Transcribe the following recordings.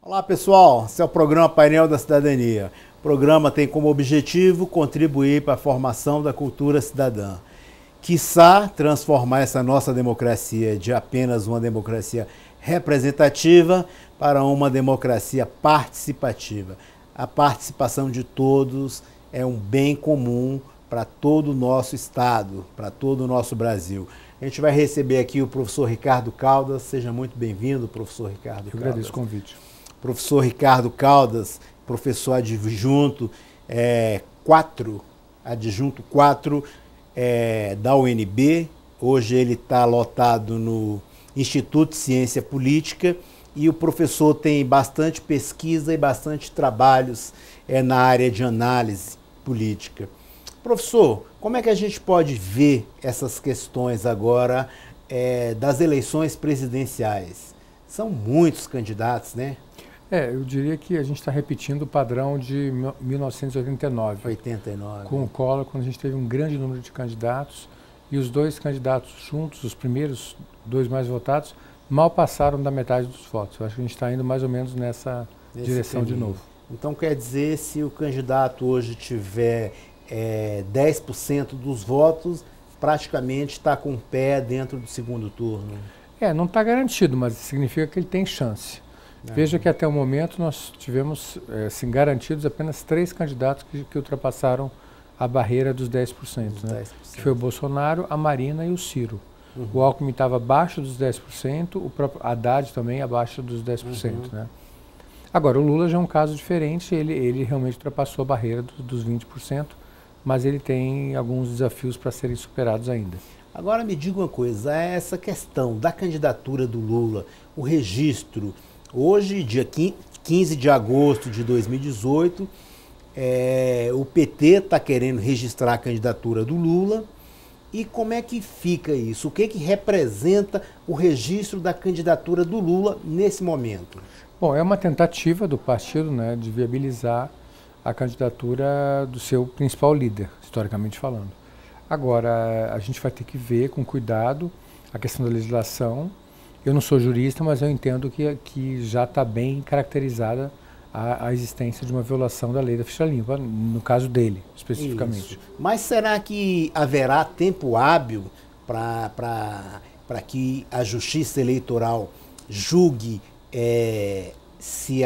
Olá pessoal, esse é o programa Painel da Cidadania. O programa tem como objetivo contribuir para a formação da cultura cidadã. Quiçá transformar essa nossa democracia de apenas uma democracia representativa para uma democracia participativa. A participação de todos é um bem comum para todo o nosso estado, para todo o nosso Brasil. A gente vai receber aqui o professor Ricardo Caldas. Seja muito bem-vindo, professor Ricardo Caldas. Eu agradeço o convite. Professor Ricardo Caldas, professor adjunto 4 da UNB. Hoje ele está lotado no Instituto de Ciência Política e o professor tem bastante pesquisa e bastante trabalhos na área de análise política. Professor, como é que a gente pode ver essas questões agora das eleições presidenciais? São muitos candidatos, né? Eu diria que a gente está repetindo o padrão de 1989. 89. Com o Collor, quando a gente teve um grande número de candidatos e os dois candidatos juntos, os primeiros dois mais votados, mal passaram da metade dos votos. Eu acho que a gente está indo mais ou menos nessa direção caminho. De novo. Então quer dizer, se o candidato hoje tiver 10% dos votos, praticamente está com o pé dentro do segundo turno. Não está garantido, mas significa que ele tem chance. Veja que até o momento nós tivemos assim, garantidos apenas 3 candidatos que ultrapassaram a barreira dos 10%. Né? Que foi o Bolsonaro, a Marina e o Ciro. Uhum. O Alckmin estava abaixo dos 10%, o próprio Haddad também abaixo dos 10%. Uhum. Né? Agora, o Lula já é um caso diferente, ele realmente ultrapassou a barreira dos 20%, mas ele tem alguns desafios para serem superados ainda. Agora me diga uma coisa, essa questão da candidatura do Lula, o registro. Hoje, dia 15 de agosto de 2018, o PT está querendo registrar a candidatura do Lula. E como é que fica isso? O que representa o registro da candidatura do Lula nesse momento? Bom, é uma tentativa do partido, né, de viabilizar a candidatura do seu principal líder, historicamente falando. Agora, a gente vai ter que ver com cuidado a questão da legislação. Eu não sou jurista, mas eu entendo que já está bem caracterizada a existência de uma violação da lei da ficha limpa, no caso dele, especificamente. Isso. Mas será que haverá tempo hábil para que a Justiça Eleitoral julgue se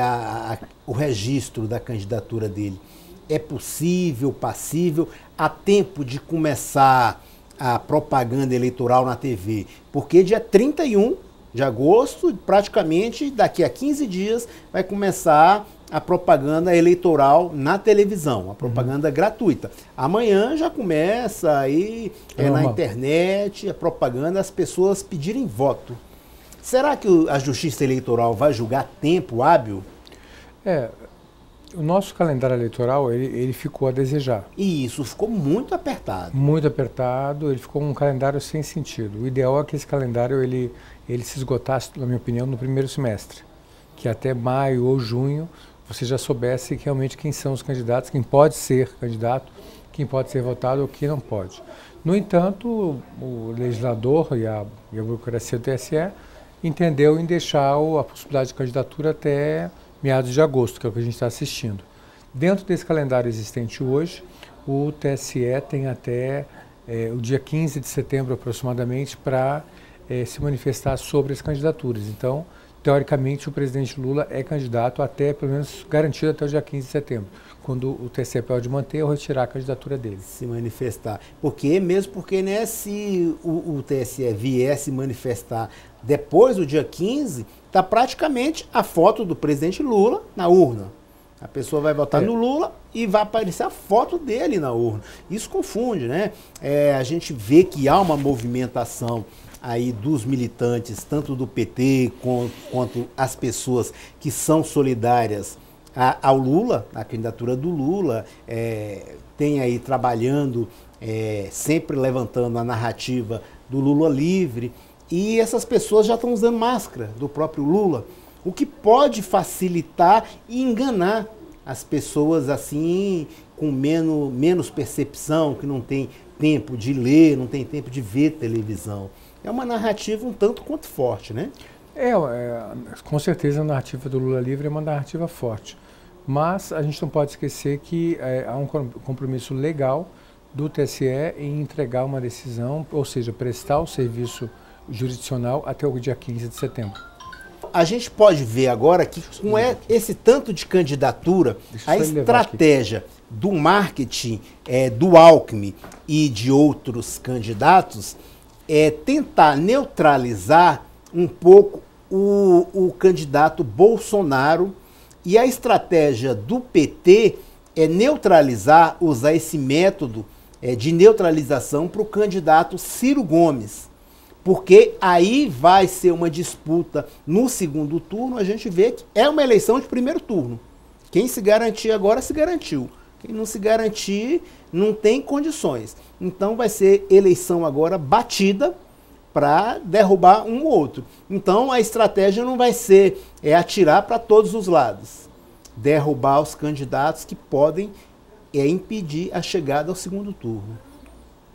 o registro da candidatura dele é possível, passível, a tempo de começar a propaganda eleitoral na TV? Porque dia 31 de agosto, praticamente daqui a 15 dias, vai começar a propaganda eleitoral na televisão, a propaganda gratuita. Amanhã já começa aí na internet a propaganda, as pessoas pedirem voto. Será que a Justiça Eleitoral vai julgar tempo hábil? O nosso calendário eleitoral, ele ficou a desejar. E isso ficou muito apertado. Muito apertado, ele ficou um calendário sem sentido. O ideal é que esse calendário ele se esgotasse, na minha opinião, no primeiro semestre. Que até maio ou junho você já soubesse realmente quem são os candidatos, quem pode ser candidato, quem pode ser votado ou quem não pode. No entanto, o legislador e a burocracia do TSE entendeu em deixar a possibilidade de candidatura até meados de agosto, que é o que a gente está assistindo. Dentro desse calendário existente hoje, o TSE tem até o dia 15 de setembro aproximadamente para se manifestar sobre as candidaturas. Então, teoricamente, o presidente Lula é candidato até, pelo menos, garantido até o dia 15 de setembro, quando o TSE pode manter ou retirar a candidatura dele. Se manifestar. Mesmo porque né, se o TSE vier se manifestar depois do dia 15, está praticamente a foto do presidente Lula na urna. A pessoa vai votar no Lula e vai aparecer a foto dele na urna. Isso confunde, né? A gente vê que há uma movimentação aí dos militantes, tanto do PT quanto as pessoas que são solidárias ao Lula, a candidatura do Lula, tem aí trabalhando, sempre levantando a narrativa do Lula livre, e essas pessoas já estão usando máscara do próprio Lula. o que pode facilitar e enganar as pessoas assim com menos percepção, que não tem tempo de ler, não tem tempo de ver televisão. É uma narrativa um tanto quanto forte, né? Com certeza a narrativa do Lula livre é uma narrativa forte. Mas a gente não pode esquecer que há um compromisso legal do TSE em entregar uma decisão, ou seja, prestar o serviço jurisdicional até o dia 15 de setembro. A gente pode ver agora que com esse tanto de candidatura, a estratégia do marketing do Alckmin e de outros candidatos é tentar neutralizar um pouco o candidato Bolsonaro, e a estratégia do PT é neutralizar, usar esse método de neutralização para o candidato Ciro Gomes. Porque aí vai ser uma disputa no segundo turno, a gente vê que é uma eleição de primeiro turno. Quem se garantir agora se garantiu. Quem não se garantir não tem condições. Então vai ser eleição agora batida para derrubar um ou outro. Então a estratégia não vai ser atirar para todos os lados. Derrubar os candidatos que podem impedir a chegada ao segundo turno.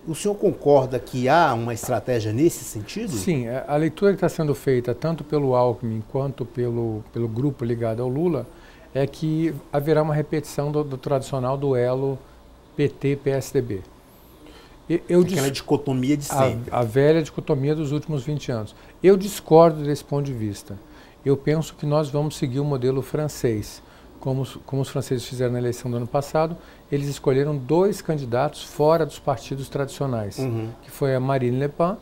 O senhor concorda que há uma estratégia nesse sentido? Sim, a leitura que está sendo feita tanto pelo Alckmin quanto pelo grupo ligado ao Lula é que haverá uma repetição do tradicional duelo PT-PSDB. Aquela dicotomia de sempre. A velha dicotomia dos últimos 20 anos. Eu discordo desse ponto de vista. Eu penso que nós vamos seguir o modelo francês. Como os franceses fizeram na eleição do ano passado, eles escolheram 2 candidatos fora dos partidos tradicionais, que foi a Marine Le Pen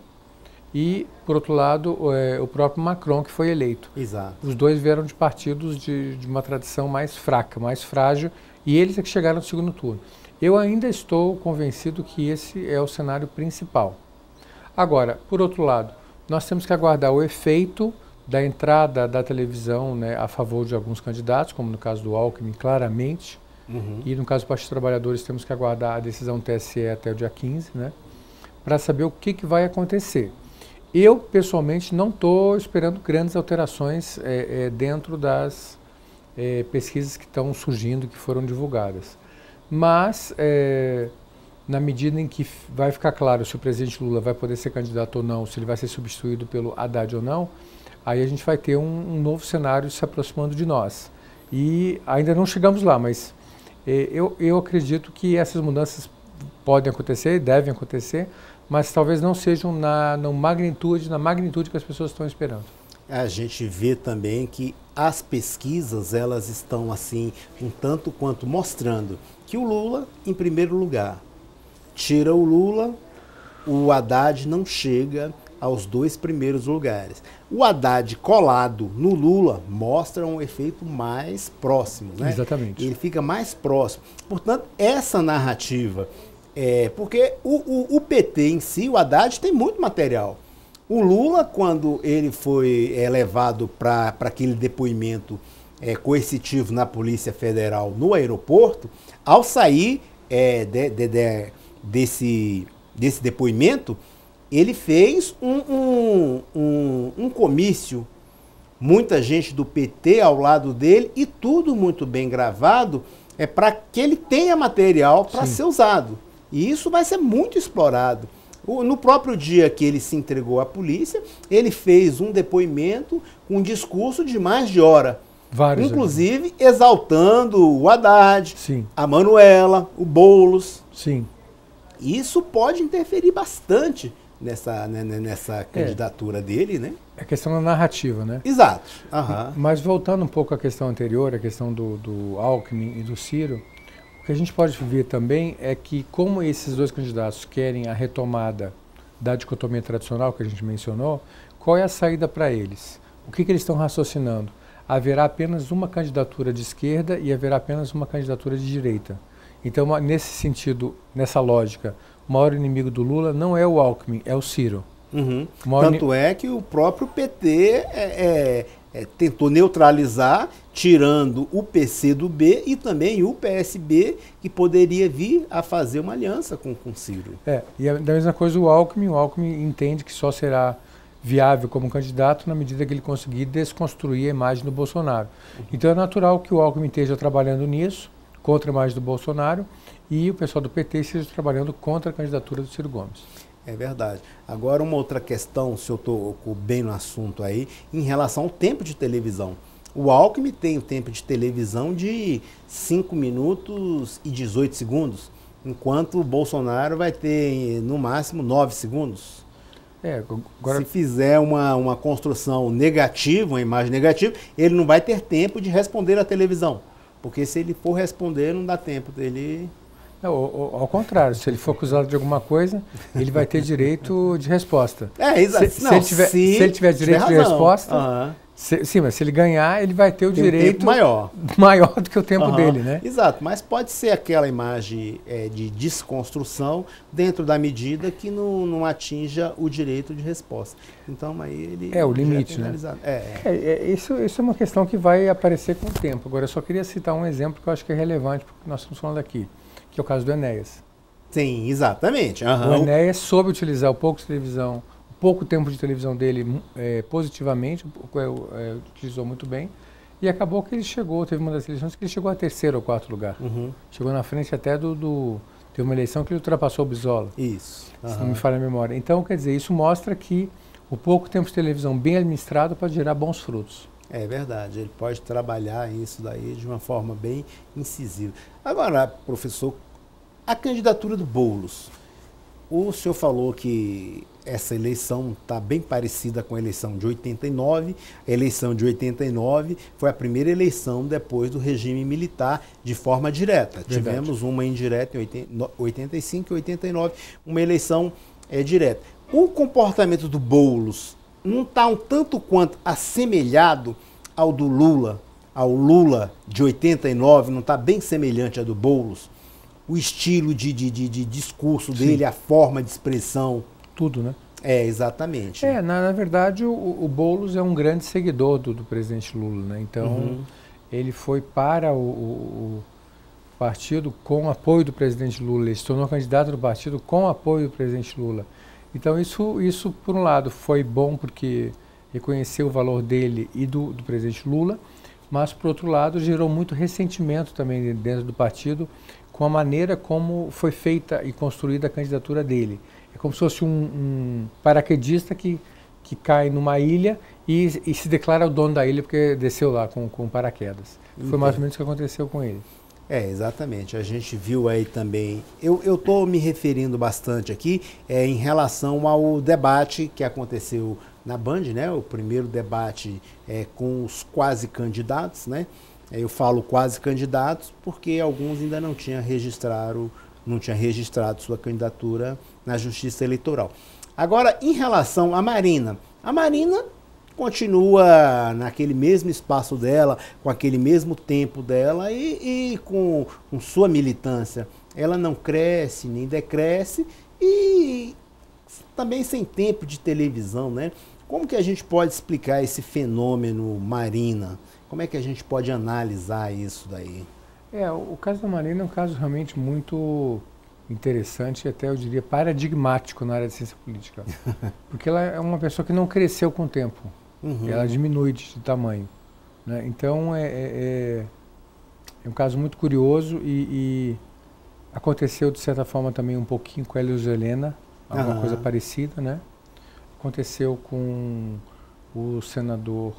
e, por outro lado, o próprio Macron, que foi eleito. Exato. Os 2 vieram de partidos de uma tradição mais fraca, mais frágil, e eles é que chegaram no segundo turno. Eu ainda estou convencido que esse é o cenário principal. Agora, por outro lado, nós temos que aguardar o efeito da entrada da televisão, né, a favor de alguns candidatos, como no caso do Alckmin, claramente, e no caso do Partido dos Trabalhadores temos que aguardar a decisão do TSE até o dia 15, né, para saber o que vai acontecer. Eu, pessoalmente, não estou esperando grandes alterações dentro das pesquisas que estão surgindo, que foram divulgadas. Mas, na medida em que vai ficar claro se o presidente Lula vai poder ser candidato ou não, se ele vai ser substituído pelo Haddad ou não, aí a gente vai ter um novo cenário se aproximando de nós. E ainda não chegamos lá, mas eu acredito que essas mudanças podem acontecer, devem acontecer, mas talvez não sejam na magnitude que as pessoas estão esperando. A gente vê também que as pesquisas, elas estão assim, um tanto quanto mostrando que o Lula, em primeiro lugar, tira o Lula, o Haddad não chega aos 2 primeiros lugares. O Haddad colado no Lula mostra um efeito mais próximo, né? Exatamente. Ele fica mais próximo. Portanto, essa narrativa, porque o PT em si, o Haddad tem muito material. O Lula, quando ele foi levado para aquele depoimento coercitivo na Polícia Federal no aeroporto, ao sair desse depoimento, ele fez um comício, muita gente do PT ao lado dele e tudo muito bem gravado, para que ele tenha material para ser usado. E isso vai ser muito explorado. No próprio dia que ele se entregou à polícia, ele fez um depoimento com um discurso de mais de hora. Vários, inclusive exaltando o Haddad, sim, a Manuela, o Boulos. Sim. Isso pode interferir bastante nessa candidatura dele, né? É a questão da narrativa, né? Exato. Uhum. Mas voltando um pouco à questão anterior, a questão do Alckmin e do Ciro, o que a gente pode ver também é que, como esses 2 candidatos querem a retomada da dicotomia tradicional que a gente mencionou, qual é a saída para eles? O que eles estão raciocinando? Haverá apenas uma candidatura de esquerda e haverá apenas uma candidatura de direita. Então, nesse sentido, nessa lógica, o maior inimigo do Lula não é o Alckmin, é o Ciro. Tanto é que o próprio PT tentou neutralizar, tirando o PCdoB e também o PSB, que poderia vir a fazer uma aliança com o Ciro. E da mesma coisa o Alckmin entende que só será viável como candidato na medida que ele conseguir desconstruir a imagem do Bolsonaro. Então é natural que o Alckmin esteja trabalhando nisso, contra a imagem do Bolsonaro, e o pessoal do PT esteja trabalhando contra a candidatura do Ciro Gomes. É verdade. Agora, uma outra questão, se eu tocou bem no assunto aí, em relação ao tempo de televisão. O Alckmin tem um tempo de televisão de 5 minutos e 18 segundos, enquanto o Bolsonaro vai ter, no máximo, 9 segundos. Agora... Se fizer uma construção negativa, uma imagem negativa, ele não vai ter tempo de responder à televisão. Porque se ele for responder, não dá tempo dele... Ao contrário, se ele for acusado de alguma coisa, ele vai ter direito de resposta. Exato. Se ele tiver direito de resposta, sim, mas se ele ganhar, ele vai ter o direito maior do que o tempo dele, né? Exato, mas pode ser aquela imagem de desconstrução dentro da medida que não atinja o direito de resposta. Então aí ele... o limite, né? Isso é uma questão que vai aparecer com o tempo. Agora, eu só queria citar um exemplo que eu acho que é relevante para o que nós estamos falando aqui, que é o caso do Enéas. Sim, exatamente. O Enéas soube utilizar o pouco tempo de televisão dele positivamente, utilizou muito bem, e acabou que ele teve uma das eleições que ele chegou a terceiro ou quarto lugar. Chegou na frente até teve uma eleição que ele ultrapassou o Brizola. Isso. Se não me falha a memória. Então, quer dizer, isso mostra que o pouco tempo de televisão bem administrado pode gerar bons frutos. É verdade, ele pode trabalhar isso daí de uma forma bem incisiva. Agora, professor, a candidatura do Boulos. O senhor falou que essa eleição está bem parecida com a eleição de 89. A eleição de 89 foi a primeira eleição depois do regime militar de forma direta. Verdade. Tivemos uma indireta em 85 e 89, uma eleição direta. O comportamento do Boulos não está um tanto quanto assemelhado ao do Lula, ao Lula de 89, não está bem semelhante ao do Boulos? O estilo de discurso dele, a forma de expressão. Tudo, né? Exatamente. Na verdade, o Boulos é um grande seguidor do presidente Lula, né? Então, ele foi para o partido com o apoio do presidente Lula, ele se tornou candidato do partido com o apoio do presidente Lula. Então, isso por um lado, foi bom porque reconheceu o valor dele e do presidente Lula, mas, por outro lado, gerou muito ressentimento também dentro do partido com a maneira como foi feita e construída a candidatura dele. É como se fosse um paraquedista que cai numa ilha e se declara o dono da ilha porque desceu lá com paraquedas. Foi mais ou menos o que aconteceu com ele. Exatamente. A gente viu aí também... Eu estou me referindo bastante aqui em relação ao debate que aconteceu na Band, né? O primeiro debate com os quase candidatos, né? Eu falo quase candidatos porque alguns ainda não tinham registrado sua candidatura na Justiça Eleitoral. Agora, em relação à Marina, a Marina continua naquele mesmo espaço dela, com aquele mesmo tempo dela e com sua militância. Ela não cresce nem decresce e também sem tempo de televisão, né? Como que a gente pode explicar esse fenômeno Marina? Como é que a gente pode analisar isso daí? O caso da Marina é um caso realmente muito interessante e até, eu diria, paradigmático na área de ciência política. Porque ela é uma pessoa que não cresceu com o tempo. Ela diminui de tamanho, né? Então, é um caso muito curioso e aconteceu, de certa forma, também um pouquinho com a Elisa Helena, alguma coisa parecida, né? Aconteceu com o senador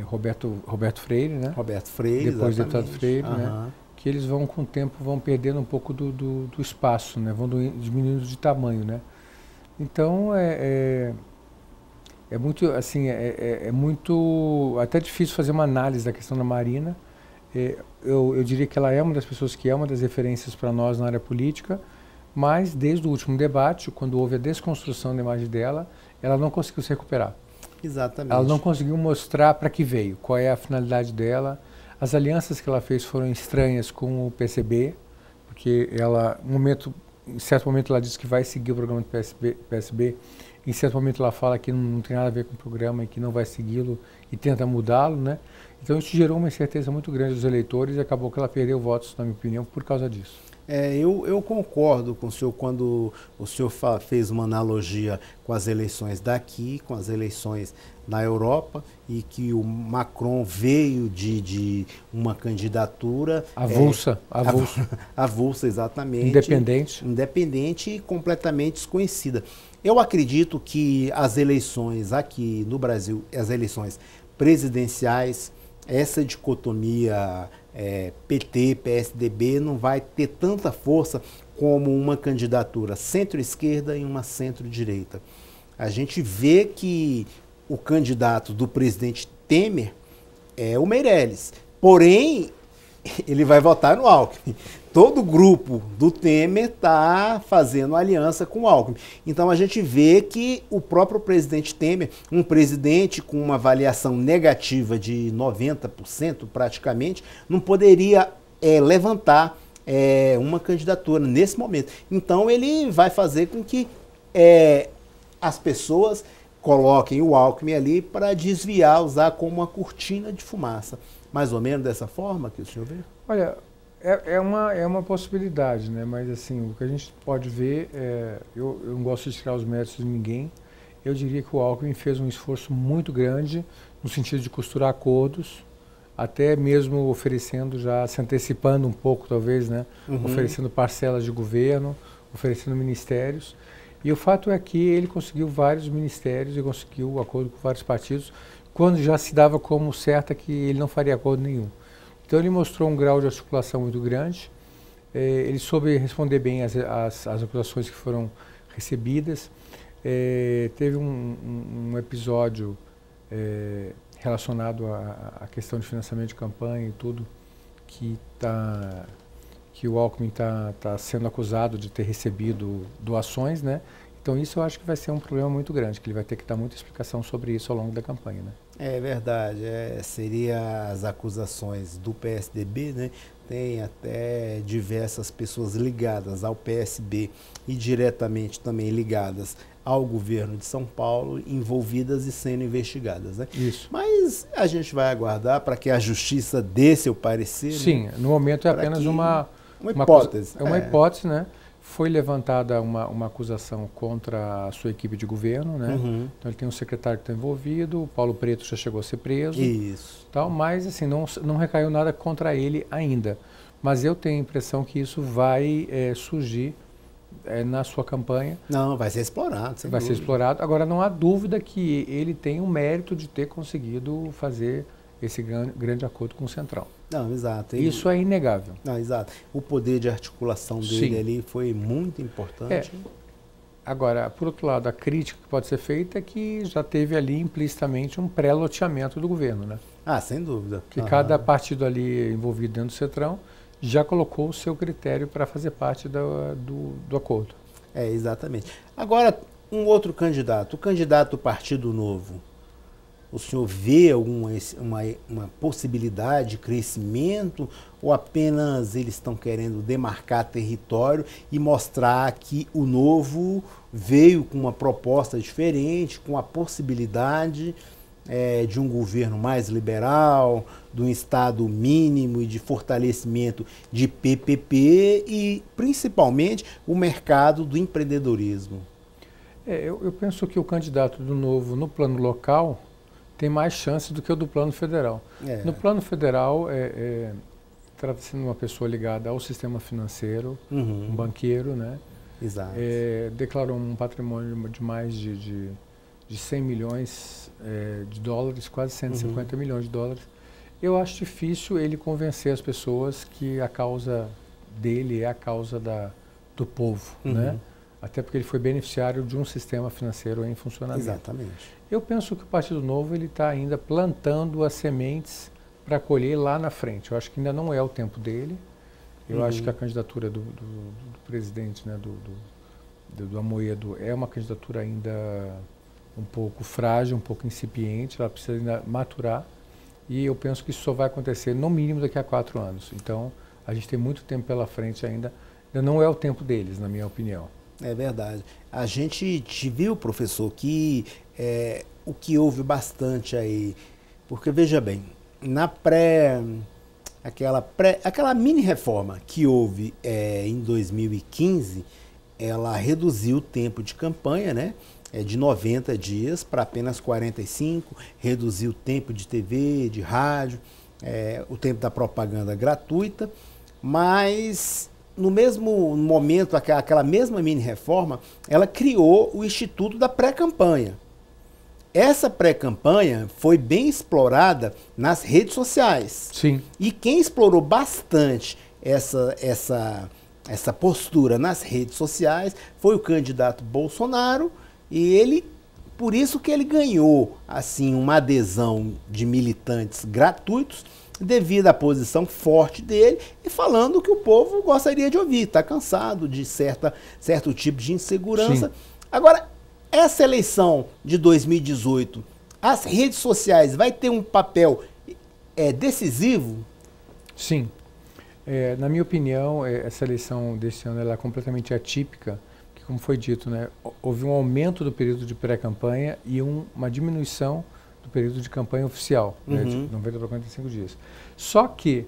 Roberto Freire, né? Roberto Freire, depois exatamente. Deputado Freire, né? Que eles vão, com o tempo, vão perdendo um pouco do espaço, né? Vão diminuindo de tamanho, né? Então, é muito, assim, é muito, até difícil fazer uma análise da questão da Marina. Eu diria que ela é uma das pessoas que é uma das referências para nós na área política, mas desde o último debate, quando houve a desconstrução da imagem dela, ela não conseguiu se recuperar. Exatamente. Ela não conseguiu mostrar para que veio, qual é a finalidade dela. As alianças que ela fez foram estranhas com o PCB, porque ela, em certo momento ela disse que vai seguir o programa do PSB, em certo momento ela fala que não tem nada a ver com o programa e que não vai segui-lo e tenta mudá-lo, né? Então isso gerou uma incerteza muito grande dos eleitores e acabou que ela perdeu votos, na minha opinião, por causa disso. Eu concordo com o senhor quando o senhor fez uma analogia com as eleições daqui, com as eleições na Europa, e que o Macron veio de uma candidatura avulsa, avulsa, exatamente, independente e completamente desconhecida. Eu acredito que as eleições aqui no Brasil, as eleições presidenciais, essa dicotomia PT, PSDB não vai ter tanta força como uma candidatura centro-esquerda e uma centro-direita. A gente vê que o candidato do presidente Temer é o Meirelles, porém ele vai votar no Alckmin. Todo o grupo do Temer está fazendo aliança com o Alckmin. Então a gente vê que o próprio presidente Temer, um presidente com uma avaliação negativa de 90% praticamente, não poderia levantar uma candidatura nesse momento. Então ele vai fazer com que as pessoas coloquem o Alckmin ali para desviar, usar como uma cortina de fumaça. Mais ou menos dessa forma que o senhor vê? Olha, é uma possibilidade, né? Mas assim, o que a gente pode ver, eu não gosto de tirar os méritos de ninguém, eu diria que o Alckmin fez um esforço muito grande no sentido de costurar acordos, até mesmo oferecendo, já se antecipando um pouco talvez, né? Oferecendo parcelas de governo, oferecendo ministérios. E o fato é que ele conseguiu vários ministérios e conseguiu o acordo com vários partidos, quando já se dava como certa que ele não faria acordo nenhum. Então ele mostrou um grau de articulação muito grande, ele soube responder bem as acusações que foram recebidas. Teve um episódio relacionado à questão de financiamento de campanha e tudo, que o Alckmin está sendo acusado de ter recebido doações, né? Então isso eu acho que vai ser um problema muito grande, que ele vai ter que dar muita explicação sobre isso ao longo da campanha, né? É verdade, seria as acusações do PSDB, né? Tem até diversas pessoas ligadas ao PSB e diretamente também ligadas ao governo de São Paulo, envolvidas e sendo investigadas, né? Isso. Mas a gente vai aguardar para que a justiça dê seu parecer. Sim, né? No momento é apenas uma hipótese. É uma hipótese, né? Foi levantada uma acusação contra a sua equipe de governo, né? Então ele tem um secretário que está envolvido, o Paulo Preto já chegou a ser preso. Isso. Tal, mas assim, não recaiu nada contra ele ainda. Mas eu tenho a impressão que isso vai surgir na sua campanha. Não, vai ser explorado. Vai ser explorado. Agora, não há dúvida que ele tem o mérito de ter conseguido fazer esse grande acordo com o Centrão. Não, exato. Isso é inegável. Não, exato. O poder de articulação dele ali foi muito importante. Agora, por outro lado, a crítica que pode ser feita é que já teve ali implicitamente um pré-loteamento do governo, né? Ah, sem dúvida. Que cada partido ali envolvido dentro do Centrão já colocou o seu critério para fazer parte do acordo. Exatamente. Agora, um outro candidato, o candidato do Partido Novo. O senhor vê uma possibilidade de crescimento ou apenas eles estão querendo demarcar território e mostrar que o Novo veio com uma proposta diferente, com a possibilidade de um governo mais liberal, de um Estado mínimo e de fortalecimento de PPP e, principalmente, o mercado do empreendedorismo? Eu penso que o candidato do Novo no plano local tem mais chances do que o do plano federal. No plano federal, trata-se de uma pessoa ligada ao sistema financeiro, um banqueiro, né? Exato. Declarou um patrimônio de mais de 100 milhões de dólares, quase 150 milhões de dólares. Eu acho difícil ele convencer as pessoas que a causa dele é a causa do povo, né? Até porque ele foi beneficiário de um sistema financeiro em funcionamento. Exatamente. Eu penso que o Partido Novo está ainda plantando as sementes para colher lá na frente. Eu acho que ainda não é o tempo dele. Eu acho que a candidatura do presidente, né, do Amoedo, é uma candidatura ainda um pouco frágil, um pouco incipiente. Ela precisa ainda maturar. E eu penso que isso só vai acontecer no mínimo daqui a 4 anos. Então, a gente tem muito tempo pela frente ainda. Ainda não é o tempo deles, na minha opinião. É verdade. A gente viu, professor, que o que houve bastante aí, porque veja bem, aquela mini reforma que houve em 2015, ela reduziu o tempo de campanha, né? De 90 dias para apenas 45, reduziu o tempo de TV, de rádio, o tempo da propaganda gratuita, mas no mesmo momento, aquela mesma mini reforma, ela criou o Instituto da Pré-Campanha. Essa pré-campanha foi bem explorada nas redes sociais. Sim. E quem explorou bastante essa postura nas redes sociais foi o candidato Bolsonaro, e por isso que ele ganhou assim uma adesão de militantes gratuitos, devido à posição forte dele e falando que o povo gostaria de ouvir, está cansado de certo tipo de insegurança. Sim. Agora, essa eleição de 2018, as redes sociais vai ter um papel decisivo? Sim. Na minha opinião, essa eleição desse ano ela é completamente atípica, porque, como foi dito, né, houve um aumento do período de pré-campanha e uma diminuição do período de campanha oficial, né, de 90 para 45 dias. Só que,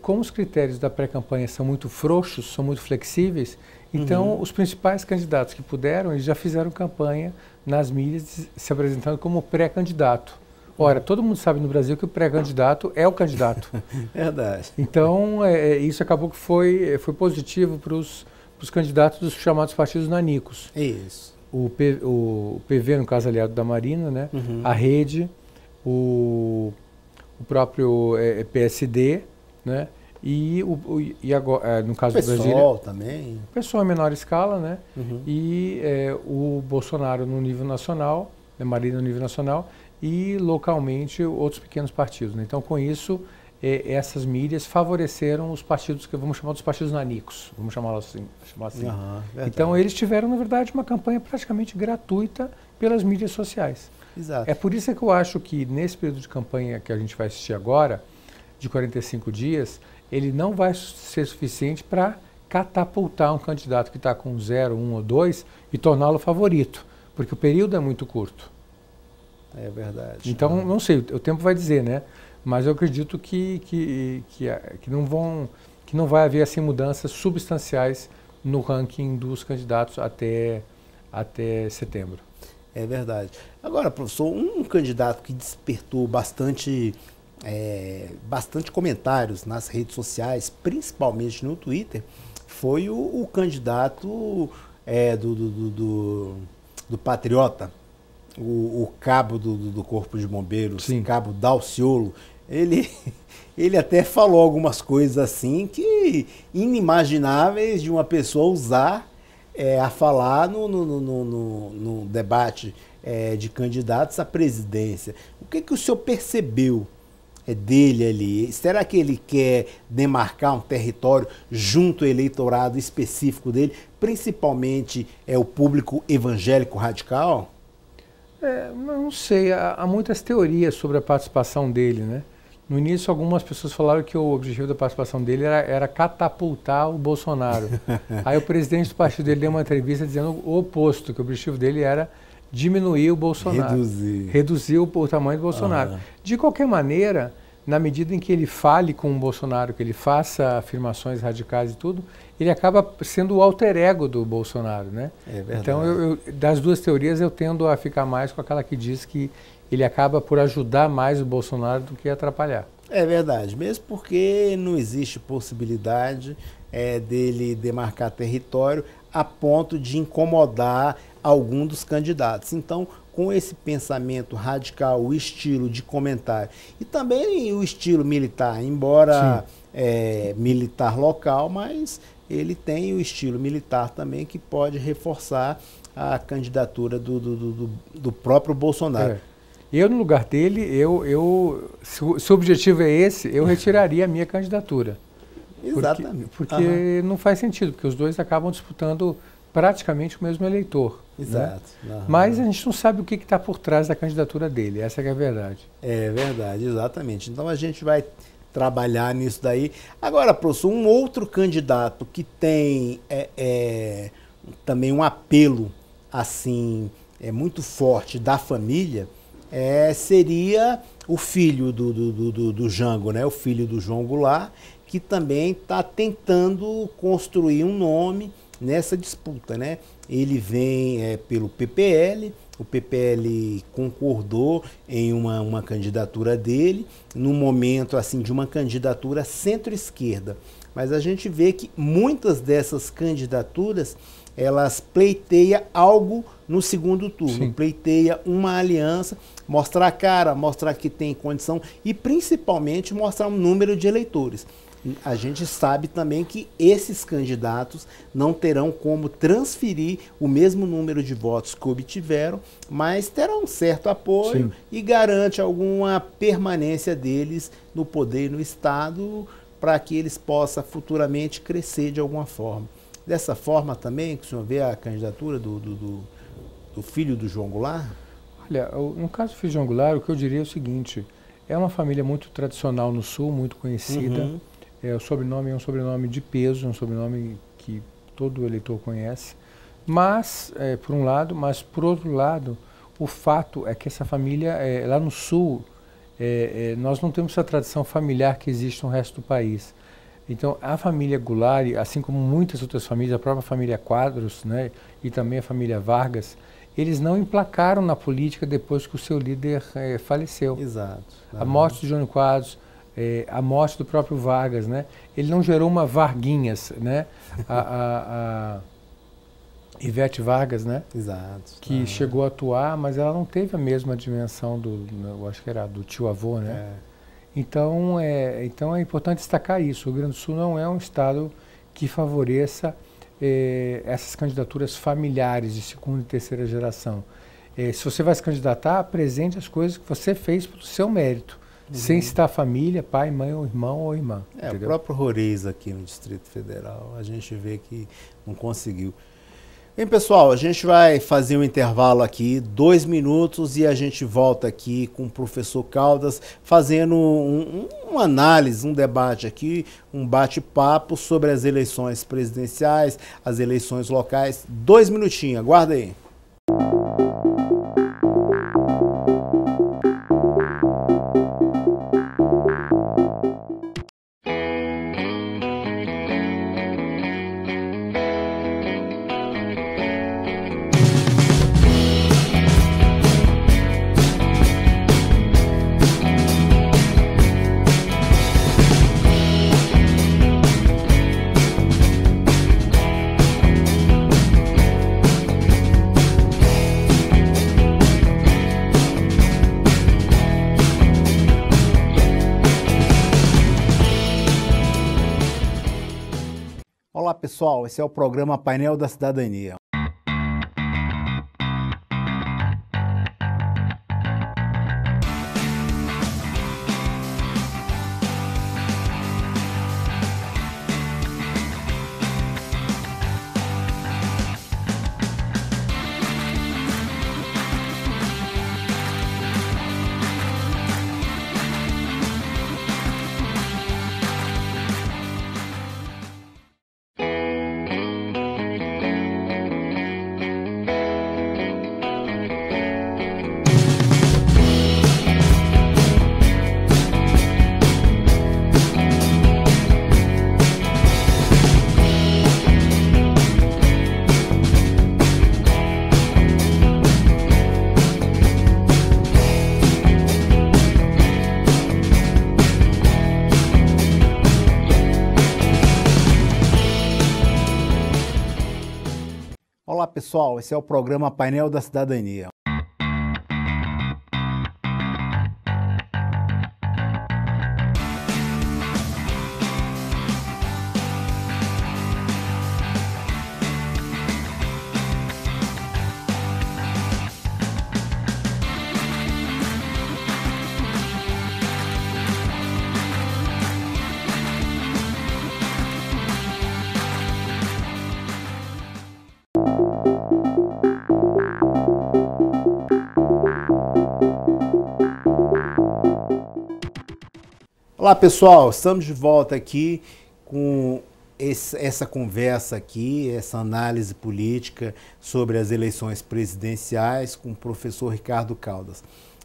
como os critérios da pré-campanha são muito frouxos, são muito flexíveis, então os principais candidatos que puderam, eles já fizeram campanha nas mídias se apresentando como pré-candidato. Ora, todo mundo sabe no Brasil que o pré-candidato é o candidato. Verdade. Então, isso acabou que foi positivo para os candidatos dos chamados partidos nanicos. Isso. O PV, no caso aliado da Marina, né? A Rede, o próprio PSD, né? E agora, no caso do Brasil, o PSOL também. O PSOL em menor escala, né? E o Bolsonaro no nível nacional, a Marina no nível nacional, e localmente outros pequenos partidos, né? Então, com isso, essas mídias favoreceram os partidos que vamos chamar dos partidos nanicos, vamos chamá-los assim. Então, eles tiveram, na verdade, uma campanha praticamente gratuita pelas mídias sociais. Exato. É por isso que eu acho que nesse período de campanha que a gente vai assistir agora, de 45 dias, ele não vai ser suficiente para catapultar um candidato que está com 0, 1 ou 2 e torná-lo favorito, porque o período é muito curto. É verdade. Então, não sei, o tempo vai dizer, né? Mas eu acredito que não vai haver assim, mudanças substanciais no ranking dos candidatos até setembro. É verdade. Agora, professor, um candidato que despertou bastante comentários nas redes sociais, principalmente no Twitter, foi o candidato do Patriota, o cabo do Corpo de Bombeiros, Sim. Cabo Dalciolo. Ele até falou algumas coisas assim que inimagináveis de uma pessoa usar a falar no debate de candidatos à presidência. O que o senhor percebeu dele ali? Será que ele quer demarcar um território junto ao eleitorado específico dele, principalmente o público evangélico radical? Não sei, há muitas teorias sobre a participação dele, né? No início, algumas pessoas falaram que o objetivo da participação dele era catapultar o Bolsonaro. Aí o presidente do partido dele deu uma entrevista dizendo o oposto, que o objetivo dele era diminuir o Bolsonaro. Reduzir o tamanho do Bolsonaro. De qualquer maneira, na medida em que ele fale com o Bolsonaro, que ele faça afirmações radicais e tudo, ele acaba sendo o alter ego do Bolsonaro, né? É verdade. Então, das duas teorias, eu tendo a ficar mais com aquela que diz que ele acaba por ajudar mais o Bolsonaro do que atrapalhar. É verdade, mesmo porque não existe possibilidade dele demarcar território a ponto de incomodar algum dos candidatos. Então, com esse pensamento radical, o estilo de comentário e também o estilo militar, embora militar local, mas ele tem o estilo militar também que pode reforçar a candidatura do próprio Bolsonaro. Eu, no lugar dele, se o objetivo é esse, eu retiraria a minha candidatura. Exatamente. Porque não faz sentido, porque os dois acabam disputando praticamente o mesmo eleitor. Exato. Né? Mas a gente não sabe o que está por trás da candidatura dele, essa é a verdade. É verdade, exatamente. Então a gente vai trabalhar nisso daí. Agora, professor, um outro candidato que tem também um apelo assim muito forte da família seria o filho do Jango, né? O filho do João Goulart, que também está tentando construir um nome nessa disputa, né? Ele vem pelo PPL, o PPL concordou em uma candidatura dele, no momento assim de uma candidatura centro-esquerda. Mas a gente vê que muitas dessas candidaturas, elas pleiteiam algo no segundo turno, Sim. pleiteia uma aliança, mostrar a cara, mostrar que tem condição e principalmente mostrar um número de eleitores. A gente sabe também que esses candidatos não terão como transferir o mesmo número de votos que obtiveram, mas terão um certo apoio. Sim. E garante alguma permanência deles no poder e no Estado para que eles possam futuramente crescer de alguma forma. Dessa forma também, que o senhor vê a candidatura do filho do João Goulart? Olha, no caso do filho do João Goulart, o que eu diria é o seguinte, é uma família muito tradicional no Sul, muito conhecida. Uhum. O sobrenome é um sobrenome de peso, um sobrenome que todo eleitor conhece. Mas, por um lado, mas por outro lado, o fato é que essa família, lá no Sul, nós não temos essa tradição familiar que existe no resto do país. Então, a família Goulart, assim como muitas outras famílias, a própria família Quadros, né, e também a família Vargas, eles não emplacaram na política depois que o seu líder faleceu. Exato. A morte de Jânio Quadros, a morte do próprio Vargas, né? Ele não gerou uma Varguinhas, né? A Ivete Vargas, né? Exato. Que chegou a atuar, mas ela não teve a mesma dimensão eu acho que era do tio-avô, né? Então é importante destacar isso. O Rio Grande do Sul não é um estado que favoreça essas candidaturas familiares de segunda e terceira geração. Se você vai se candidatar, apresente as coisas que você fez pelo seu mérito. Uhum. Sem citar família, pai, mãe, ou irmão ou irmã. O próprio Roriz aqui no Distrito Federal, a gente vê que não conseguiu. Bem, pessoal, a gente vai fazer um intervalo aqui, 2 minutos, e a gente volta aqui com o professor Caldas, fazendo uma análise, um debate aqui, um bate-papo sobre as eleições presidenciais, as eleições locais. 2 minutinhos, aguarda aí. Olá pessoal, esse é o programa Painel da Cidadania. Olá pessoal, esse é o programa Painel da Cidadania. Olá pessoal, estamos de volta aqui com essa conversa aqui, essa análise política sobre as eleições presidenciais com o professor Ricardo Caldas.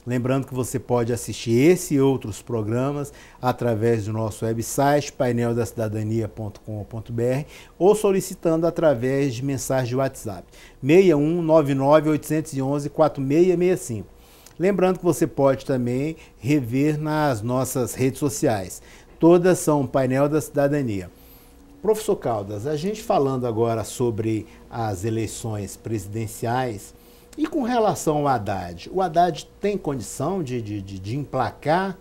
Lembrando que você pode assistir esse e outros programas através do nosso website, paineldacidadania.com.br, ou solicitando através de mensagem de WhatsApp, 6199-811-4665. Lembrando que você pode também rever nas nossas redes sociais. Todas são Painel da Cidadania. Professor Caldas, a gente falando agora sobre as eleições presidenciais e com relação ao Haddad, o Haddad tem condição de emplacar?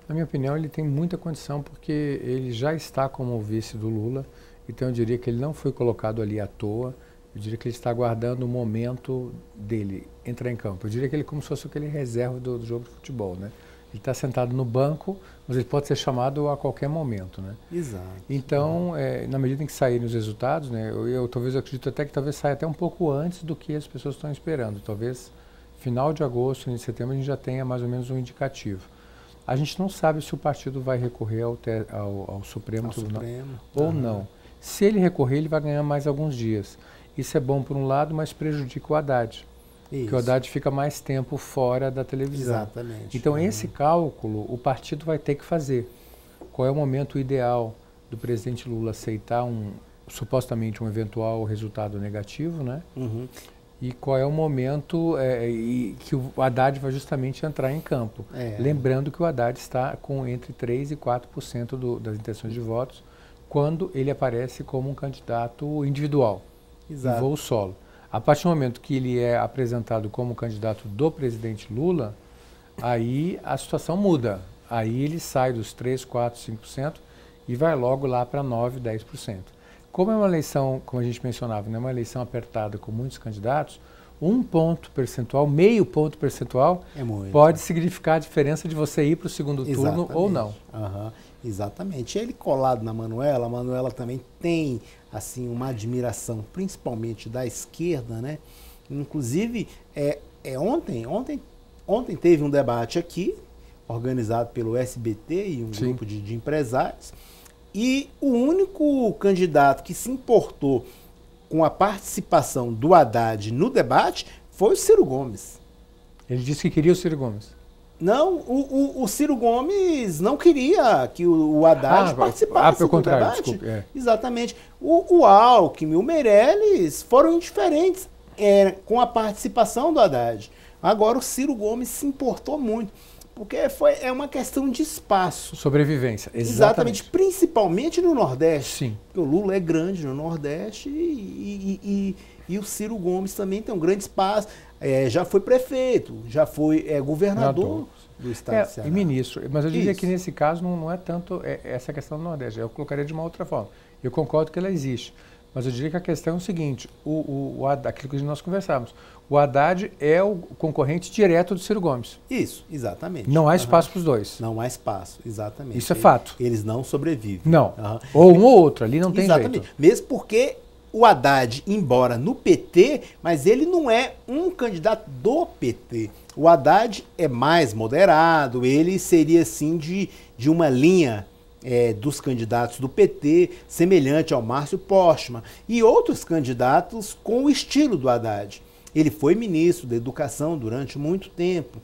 Na minha opinião, ele tem muita condição porque ele já está como vice do Lula, então eu diria que ele não foi colocado ali à toa, eu diria que ele está aguardando o momento dele entrar em campo. Eu diria que ele é como se fosse aquele reserva do jogo de futebol, né? Ele está sentado no banco, mas ele pode ser chamado a qualquer momento, né? Exato. Então, na medida em que saírem os resultados, né, eu acredito até que talvez saia até um pouco antes do que as pessoas estão esperando. Talvez final de agosto, início de setembro, a gente já tenha mais ou menos um indicativo. A gente não sabe se o partido vai recorrer ao Supremo Tribunal ou não. Se ele recorrer, ele vai ganhar mais alguns dias. Isso é bom por um lado, mas prejudica o Haddad. Porque o Haddad fica mais tempo fora da televisão. Exatamente. Então, esse cálculo o partido vai ter que fazer. Qual é o momento ideal do presidente Lula aceitar supostamente um eventual resultado negativo, né? Uhum. E qual é o momento que o Haddad vai justamente entrar em campo. Lembrando que o Haddad está com entre 3% e 4% das intenções de votos quando ele aparece como um candidato individual, em voo solo. A partir do momento que ele é apresentado como candidato do presidente Lula, aí a situação muda. Aí ele sai dos 3, 4, 5% e vai logo lá para 9, 10%. Como é uma eleição, como a gente mencionava, não é uma eleição apertada com muitos candidatos, 1 ponto percentual, meio ponto percentual, pode significar a diferença de você ir para o segundo turno ou não. Uhum. Exatamente. Ele colado na Manuela, a Manuela também tem assim uma admiração, principalmente da esquerda, né? Inclusive, ontem teve um debate aqui, organizado pelo SBT e um grupo de empresários, e o único candidato que se importou com a participação do Haddad no debate foi o Ciro Gomes. Ele disse que queria o Ciro Gomes. Não, o Ciro Gomes não queria que o Haddad participasse pelo contrário, debate. Desculpe, Exatamente. O Alckmin, o Meirelles foram indiferentes com a participação do Haddad. Agora o Ciro Gomes se importou muito, porque é uma questão de espaço. Sobrevivência, exatamente. Principalmente no Nordeste. Sim. Porque o Lula é grande no Nordeste e o Ciro Gomes também tem um grande espaço. Já foi prefeito, já foi governador do estado de Ceará. E ministro. Mas eu diria que nesse caso não é tanto essa questão do Nordeste. Eu colocaria de uma outra forma. Eu concordo que ela existe. Mas eu diria que a questão é o seguinte, aquilo que nós conversamos. O Haddad é o concorrente direto do Ciro Gomes. Isso, exatamente. Não há espaço para os dois. Não há espaço, exatamente. Isso é fato. Eles não sobrevivem. Não. Ou um ou outro, ali não tem exatamente. jeito. Mesmo porque o Haddad, embora no PT, mas ele não é um candidato do PT. O Haddad é mais moderado, ele seria assim de uma linha dos candidatos do PT, semelhante ao Márcio Postman, e outros candidatos com o estilo do Haddad. Ele foi ministro da Educação durante muito tempo,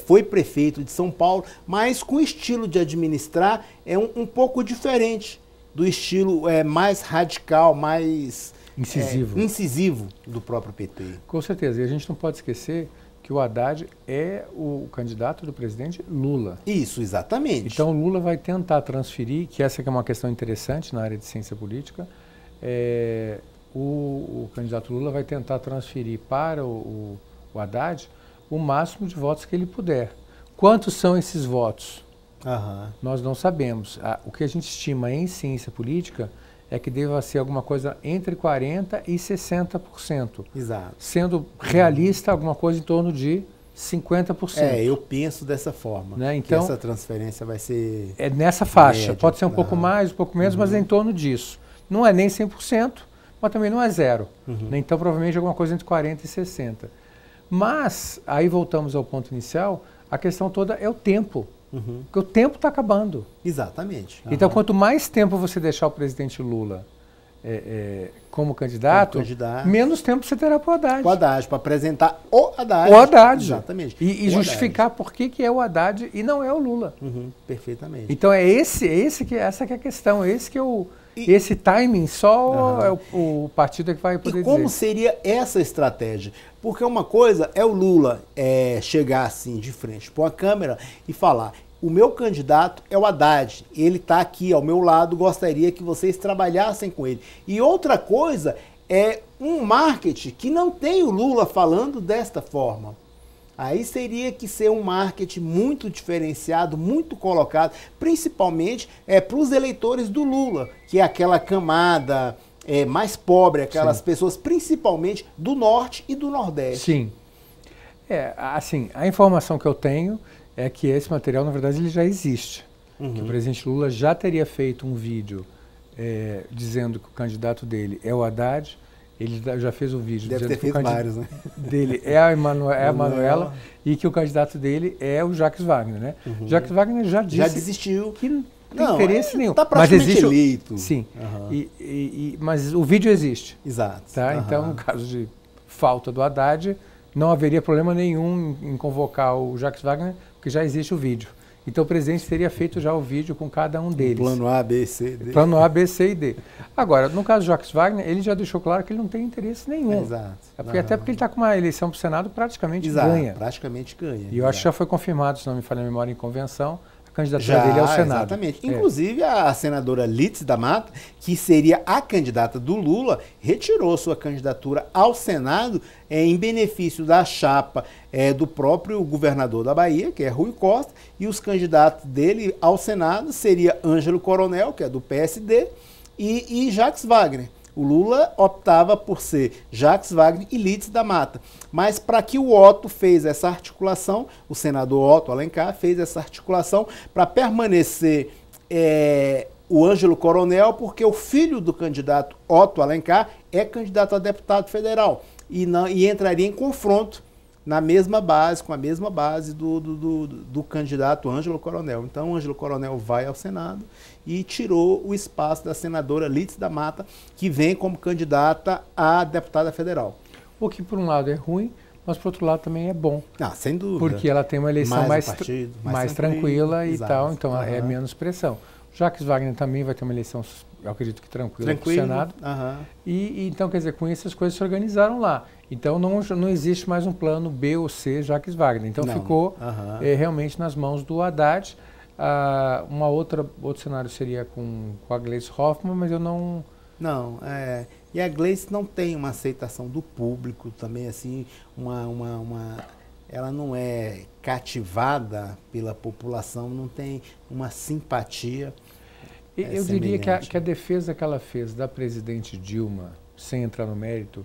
foi prefeito de São Paulo, mas com o estilo de administrar um pouco diferente do estilo mais radical, mais incisivo do próprio PT. Com certeza, e a gente não pode esquecer que o Haddad é o candidato do presidente Lula. Isso, exatamente. Então o Lula vai tentar transferir, que essa que é uma questão interessante na área de ciência política, o candidato Lula vai tentar transferir para o Haddad o máximo de votos que ele puder. Quantos são esses votos? Nós não sabemos. O que a gente estima em ciência política é que deva ser alguma coisa entre 40% e 60%. Exato. Sendo realista, alguma coisa em torno de 50%. Eu penso dessa forma. Né? Então, que essa transferência vai ser... É nessa faixa. média. Pode ser um pouco mais, um pouco menos, mas é em torno disso. Não é nem 100%, mas também não é zero. Então, provavelmente, alguma coisa entre 40% e 60%. Mas, aí voltamos ao ponto inicial, a questão toda é o tempo. Porque o tempo está acabando. Exatamente. Então, quanto mais tempo você deixar o presidente Lula como candidato, menos tempo você terá para o Haddad. O Haddad, para apresentar o Haddad. O Haddad. Exatamente. E justificar por que é o Haddad e não é o Lula. Perfeitamente. Então essa que é a questão, esse timing só é o partido que vai poder dizer. E como seria essa estratégia? Porque uma coisa é o Lula chegar assim de frente para uma câmera e falar: o meu candidato é o Haddad, ele está aqui ao meu lado, gostaria que vocês trabalhassem com ele. E outra coisa é um marketing que não tem o Lula falando desta forma. Aí seria que ser um marketing muito diferenciado, muito colocado, principalmente para os eleitores do Lula, que é aquela camada mais pobre, aquelas pessoas principalmente do Norte e do Nordeste. Sim. Assim, a informação que eu tenho é que esse material, na verdade, ele já existe. Que o presidente Lula já teria feito um vídeo dizendo que o candidato dele é o Haddad. Ele já fez um vídeo dizendo que o candidato dele é a Manuela e que o candidato dele é o Jacques Wagner, né? Jacques Wagner já desistiu que não tem interesse nenhum. Está praticamente eleito. Sim, mas o vídeo existe. Exato. Tá? Então, no caso de falta do Haddad, não haveria problema nenhum em convocar o Jacques Wagner, porque já existe o vídeo. Então o presidente teria feito já o vídeo com cada um deles. Plano A, B, C, D. Plano A, B, C e D. Agora, no caso do Jacques Wagner, ele já deixou claro que ele não tem interesse nenhum. Exato. Até porque ele está com uma eleição para o Senado, praticamente ganha. Praticamente ganha. E eu acho que já foi confirmado, se não me falha a memória, em convenção, a candidatura dele ao Senado. Exatamente. Inclusive a senadora Lídice da Mata, que seria a candidata do Lula, retirou sua candidatura ao Senado em benefício da chapa do próprio governador da Bahia, que é Rui Costa, e os candidatos dele ao Senado seria Ângelo Coronel, que é do PSD, e Jacques Wagner. O Lula optava por ser Jacques Wagner e Lídice da Mata. Mas para que o Otto fez essa articulação, o senador Otto Alencar fez essa articulação para permanecer o Ângelo Coronel, porque o filho do candidato Otto Alencar é candidato a deputado federal e entraria em confronto na mesma base, com a mesma base do candidato Ângelo Coronel. Então, o Ângelo Coronel vai ao Senado e tirou o espaço da senadora Lídice da Mata, que vem como candidata a deputada federal. O que, por um lado, é ruim, mas, por outro lado, também é bom. Sem dúvida. Porque ela tem uma eleição mais tranquila e tal, então é menos pressão. Jacques Wagner também vai ter uma eleição, eu acredito que tranquila para o Senado. E então, quer dizer, com isso as coisas se organizaram lá. Então não existe mais um plano B ou C Jacques Wagner. Então ficou realmente nas mãos do Haddad. Outro cenário seria com a Gleice Hoffmann, mas eu não... E a Gleice não tem uma aceitação do público também, assim, ela não é cativada pela população, não tem uma simpatia. Eu diria que a defesa que ela fez da presidente Dilma, sem entrar no mérito,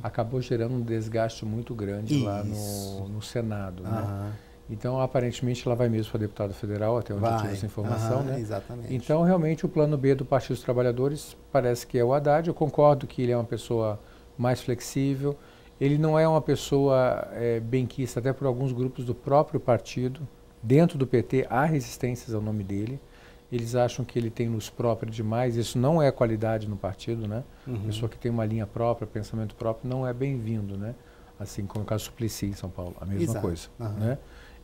acabou gerando um desgaste muito grande lá no Senado. Né? Então, aparentemente, ela vai mesmo para deputada federal, até onde eu tive essa informação. Né? Exatamente. Então, realmente, o plano B do Partido dos Trabalhadores parece que é o Haddad. Eu concordo que ele é uma pessoa mais flexível. Ele não é uma pessoa benquista, até por alguns grupos do próprio partido. Dentro do PT, há resistências ao nome dele. Eles acham que ele tem luz própria demais. Isso não é qualidade no partido, né? Pessoa que tem uma linha própria, pensamento próprio, não é bem-vindo, né? Assim como o caso do Suplicy em São Paulo, a mesma coisa. Né?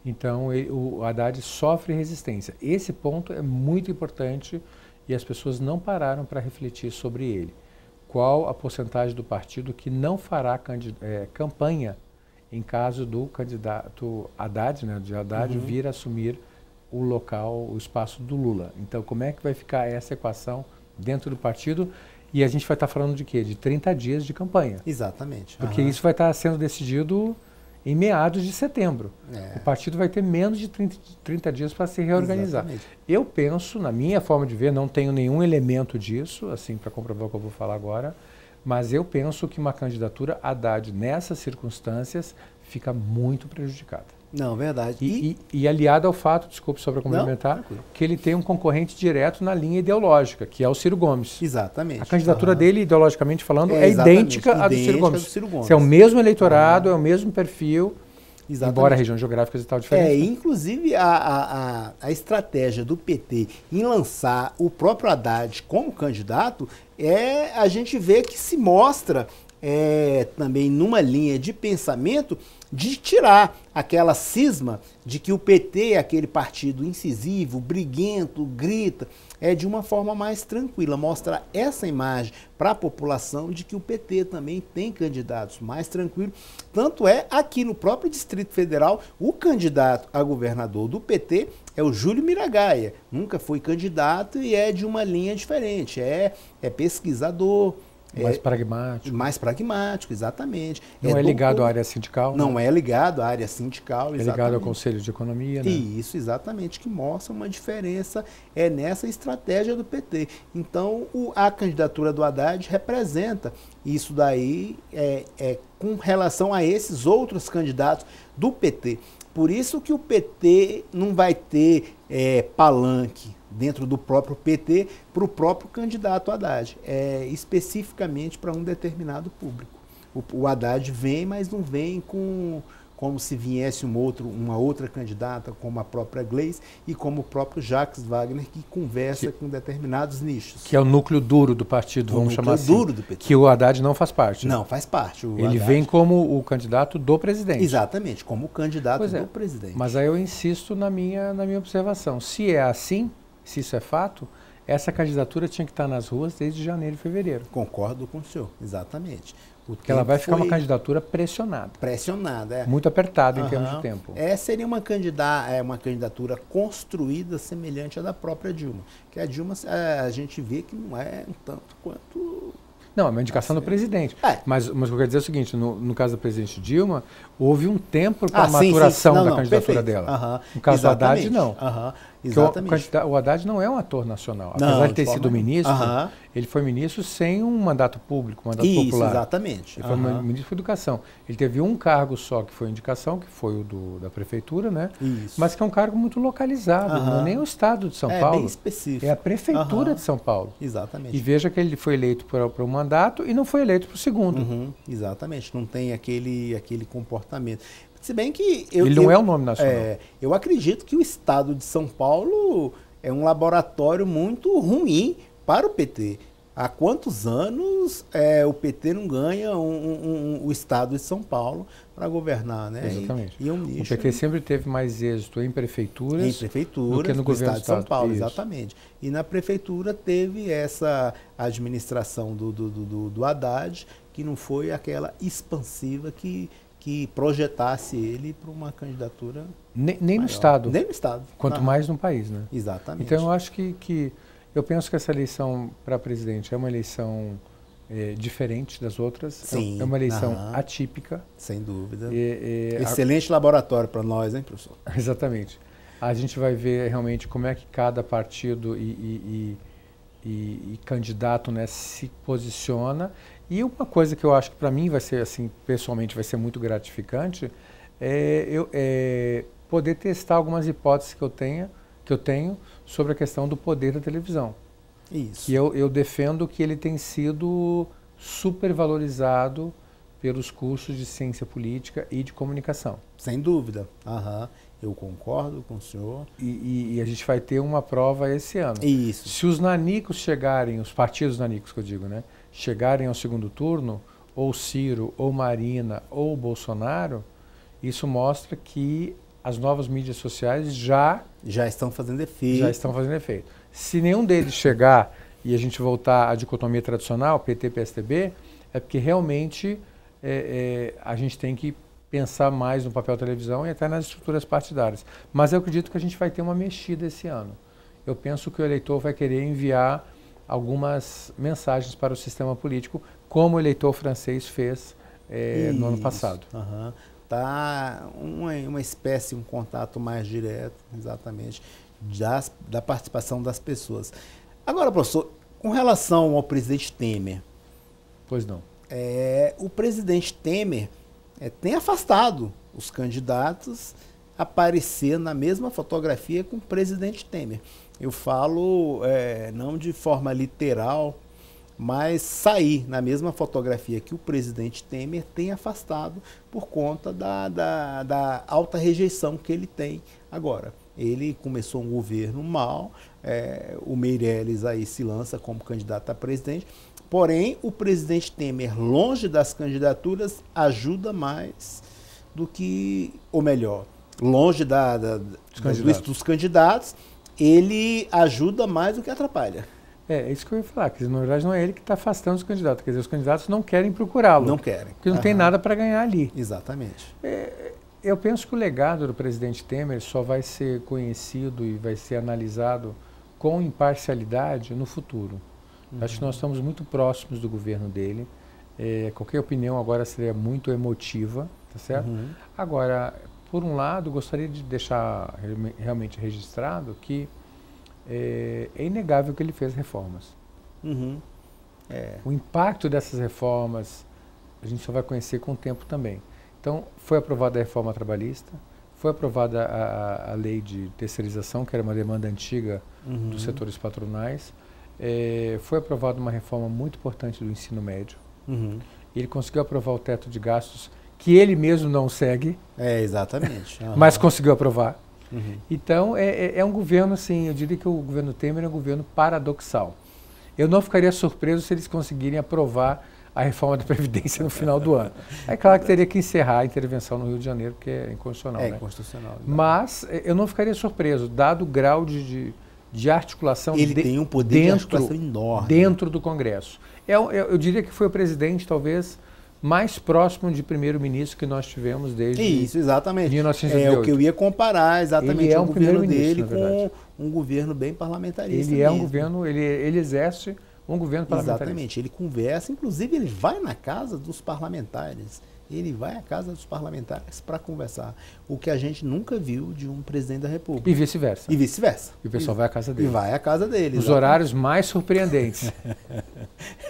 Então, o Haddad sofre resistência. Esse ponto é muito importante e as pessoas não pararam para refletir sobre ele. Qual a porcentagem do partido que não fará campanha em caso do candidato Haddad, né, de Haddad vir assumir o local, o espaço do Lula. Então, como é que vai ficar essa equação dentro do partido? E a gente vai estar falando de quê? De 30 dias de campanha. Exatamente. Porque isso vai estar sendo decidido em meados de setembro. O partido vai ter menos de 30 dias para se reorganizar. Exatamente. Eu penso, na minha forma de ver, não tenho nenhum elemento disso, assim, para comprovar o que eu vou falar agora, mas eu penso que uma candidatura Haddad, nessas circunstâncias, fica muito prejudicada. Não, verdade. E aliado ao fato, desculpe só para complementar, que ele tem um concorrente direto na linha ideológica, que é o Ciro Gomes. Exatamente. A candidatura dele, ideologicamente falando, é idêntica à do Ciro Gomes. É o mesmo eleitorado, é o mesmo perfil. Exatamente. Embora a região geográfica seja tal diferente. Inclusive a estratégia do PT em lançar o próprio Haddad como candidato, a gente vê que se mostra também numa linha de pensamento de tirar aquela cisma de que o PT é aquele partido incisivo, briguento, grita, de uma forma mais tranquila, mostra essa imagem para a população de que o PT também tem candidatos mais tranquilos. Tanto aqui no próprio Distrito Federal, o candidato a governador do PT é o Júlio Miragaia, nunca foi candidato e é de uma linha diferente, é pesquisador, mais pragmático. Mais pragmático, exatamente. Não é ligado à área sindical. Não é ligado à área sindical, exatamente. É ligado ao Conselho de Economia, né? Isso, exatamente, que mostra uma diferença nessa estratégia do PT. Então, a candidatura do Haddad representa isso daí com relação a esses outros candidatos do PT. Por isso que o PT não vai ter palanque dentro do próprio PT para o próprio candidato Haddad, especificamente para um determinado público. O Haddad vem, mas não vem como se viesse uma outra candidata, como a própria Gleice e como o próprio Jacques Wagner, que conversa com determinados nichos. Que é o núcleo duro do partido, vamos chamar assim. O núcleo duro do PT. Que o Haddad não faz parte. Não, faz parte. Ele vem como o candidato do presidente. Exatamente, como o candidato do presidente. Mas aí eu insisto na minha observação. Se é assim, se isso é fato, essa candidatura tinha que estar nas ruas desde janeiro e fevereiro. Concordo com o senhor, exatamente. Porque ela vai ficar uma candidatura pressionada. Pressionada, Muito apertada em termos de tempo. Seria uma candidatura construída semelhante à da própria Dilma. Que a Dilma, a gente vê que não é um tanto quanto... Não, é uma indicação do presidente. Mas o que eu quero dizer é o seguinte, no caso da presidente Dilma, houve um tempo para a maturação da candidatura dela. No caso do Haddad, não. Exatamente. O Haddad não é um ator nacional. Apesar de ter sido ministro, ele foi ministro sem um mandato público, um mandato popular. Exatamente. Ele foi ministro da Educação. Ele teve um cargo só que foi indicação, que foi o da prefeitura, né? Isso. Mas que é um cargo muito localizado, não é nem o estado de São Paulo. É bem específico. É a prefeitura de São Paulo. Exatamente. E veja que ele foi eleito para um mandato e não foi eleito para o segundo. Exatamente. Não tem aquele comportamento. Se bem que... Ele não é um nome nacional. Eu acredito que o estado de São Paulo é um laboratório muito ruim para o PT. Há quantos anos o PT não ganha o estado de São Paulo para governar, né? Exatamente. O PT sempre teve mais êxito em prefeituras do que no governo estado de São Paulo, Isso. exatamente. E na prefeitura teve essa administração do Haddad, que não foi aquela expansiva que projetasse ele para uma candidatura nem no Estado. Nem no Estado. Quanto mais no país, né? Exatamente. Então eu acho eu penso que essa eleição para presidente é uma eleição diferente das outras. Sim. É uma eleição atípica. Sem dúvida. Excelente laboratório para nós, hein, professor? Exatamente. A gente vai ver realmente como é que cada partido e candidato, né, se posiciona. E uma coisa que eu acho que para mim vai ser, assim, pessoalmente vai ser muito gratificante, poder testar algumas hipóteses que eu tenho sobre a questão do poder da televisão. Isso. Que eu defendo que ele tem sido supervalorizado pelos cursos de ciência política e de comunicação. Sem dúvida. Eu concordo com o senhor. E a gente vai ter uma prova esse ano. Isso. Se os nanicos chegarem, os partidos nanicos que eu digo, né, chegarem ao segundo turno, ou Ciro, ou Marina, ou Bolsonaro, isso mostra que as novas mídias sociais já estão fazendo efeito. Se nenhum deles chegar e a gente voltar à dicotomia tradicional, PT, PSDB, é porque realmente a gente tem que pensar mais no papel da televisão e até nas estruturas partidárias. Mas eu acredito que a gente vai ter uma mexida esse ano. Eu penso que o eleitor vai querer enviar algumas mensagens para o sistema político, como o eleitor francês fez no ano passado. Tá uma espécie, um contato mais direto, exatamente, da participação das pessoas. Agora, professor, com relação ao presidente Temer... Pois não. O presidente Temer tem afastado os candidatos a aparecer na mesma fotografia com o presidente Temer. Eu falo não de forma literal, mas sair na mesma fotografia que o presidente Temer tem afastado por conta da alta rejeição que ele tem agora. Ele começou um governo mal, o Meirelles aí se lança como candidato a presidente, porém o presidente Temer, longe das candidaturas, ajuda mais do que, ou melhor, longe dos candidatos, ele ajuda mais do que atrapalha. É isso que eu ia falar, que na verdade não é ele que está afastando os candidatos, quer dizer, os candidatos não querem procurá-lo. Não querem. Porque não tem nada para ganhar ali. Exatamente. Eu penso que o legado do presidente Temer só vai ser conhecido e vai ser analisado com imparcialidade no futuro. Acho que nós estamos muito próximos do governo dele. Qualquer opinião agora seria muito emotiva, tá certo? Agora, por um lado, gostaria de deixar realmente registrado que é inegável que ele fez reformas. O impacto dessas reformas a gente só vai conhecer com o tempo também. Então, foi aprovada a reforma trabalhista, foi aprovada a lei de terceirização, que era uma demanda antiga dos setores patronais, foi aprovada uma reforma muito importante do ensino médio. Ele conseguiu aprovar o teto de gastos, que ele mesmo não segue, exatamente. mas conseguiu aprovar. Então, é um governo, assim, eu diria que o governo Temer é um governo paradoxal. Eu não ficaria surpreso se eles conseguirem aprovar a reforma da Previdência no final do ano. É claro que teria que encerrar a intervenção no Rio de Janeiro, porque é inconstitucional. É inconstitucional. Mas eu não ficaria surpreso, dado o grau de articulação. Ele tem um poder de articulação enorme. Dentro do Congresso. Eu diria que foi o presidente, talvez, mais próximo de primeiro-ministro que nós tivemos desde Isso, exatamente. 1918. É o que eu ia comparar, exatamente, ele é o governo dele com um governo bem parlamentarista. Ele é um governo, ele exerce um governo parlamentarista. Exatamente, ele conversa, inclusive ele vai na casa dos parlamentares. Ele vai à casa dos parlamentares para conversar. O que a gente nunca viu de um presidente da República. E vice-versa. E vice-versa. E o pessoal vai à casa dele. E vai à casa dele. Os horários mais surpreendentes.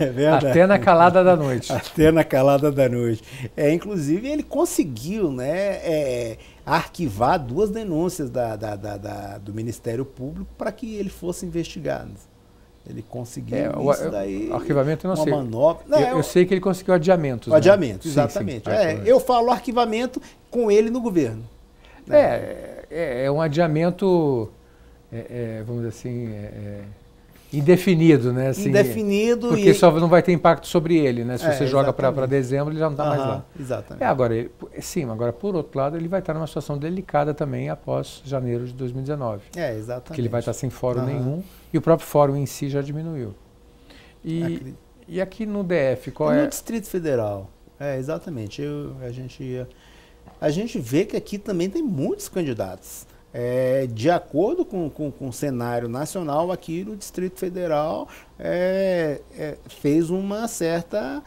É verdade. Até na calada da noite. Até na calada da noite. Inclusive, ele conseguiu, né, arquivar 2 denúncias do Ministério Público para que ele fosse investigado. Ele conseguiu isso daí. Arquivamento eu não sei. Manobra. Eu sei que ele conseguiu adiamentos. O adiamento, né? exatamente. Sim. Eu falo arquivamento com ele no governo. É um adiamento, vamos dizer assim, indefinido, né? Assim, indefinido. Porque só não vai ter impacto sobre ele, né? Se você joga para dezembro, ele já não está mais lá. Exatamente. Agora, por outro lado, ele vai estar numa situação delicada também após janeiro de 2019. Exatamente. Porque ele vai estar sem fórum nenhum e o próprio fórum em si já diminuiu. E aqui no DF, qual é? No Distrito Federal. Exatamente. A gente vê que aqui também tem muitos candidatos. De acordo com o cenário nacional, aqui no Distrito Federal fez uma certa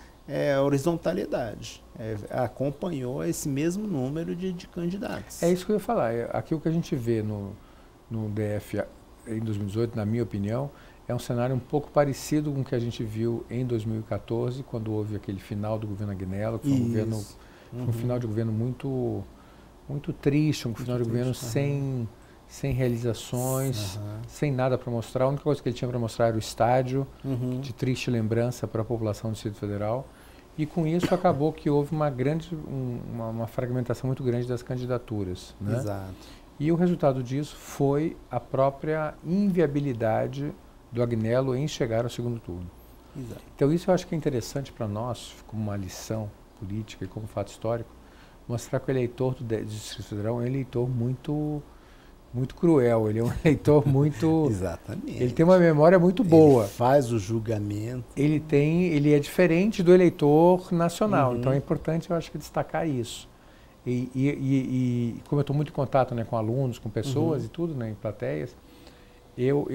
horizontalidade. Acompanhou esse mesmo número de candidatos. É isso que eu ia falar. Aqui o que a gente vê no DF em 2018, na minha opinião, é um cenário um pouco parecido com o que a gente viu em 2014, quando houve aquele final do governo Agnello, que foi um final de governo muito triste, um final de governo sem realizações, sem nada para mostrar. A única coisa que ele tinha para mostrar era o estádio, de triste lembrança para a população do Distrito Federal. E com isso acabou que houve uma fragmentação muito grande das candidaturas. Né? Exato. E o resultado disso foi a própria inviabilidade do Agnello em chegar ao segundo turno. Exato. Então isso eu acho que é interessante para nós, como uma lição política e como fato histórico, mostrar que o eleitor do Distrito Federal é um eleitor muito cruel, ele é um eleitor muito... Exatamente. Ele tem uma memória muito boa. Ele faz o julgamento. Ele é diferente do eleitor nacional, então é importante, eu acho que, destacar isso. E como eu estou muito em contato, né, com alunos, com pessoas e tudo, né, em plateias,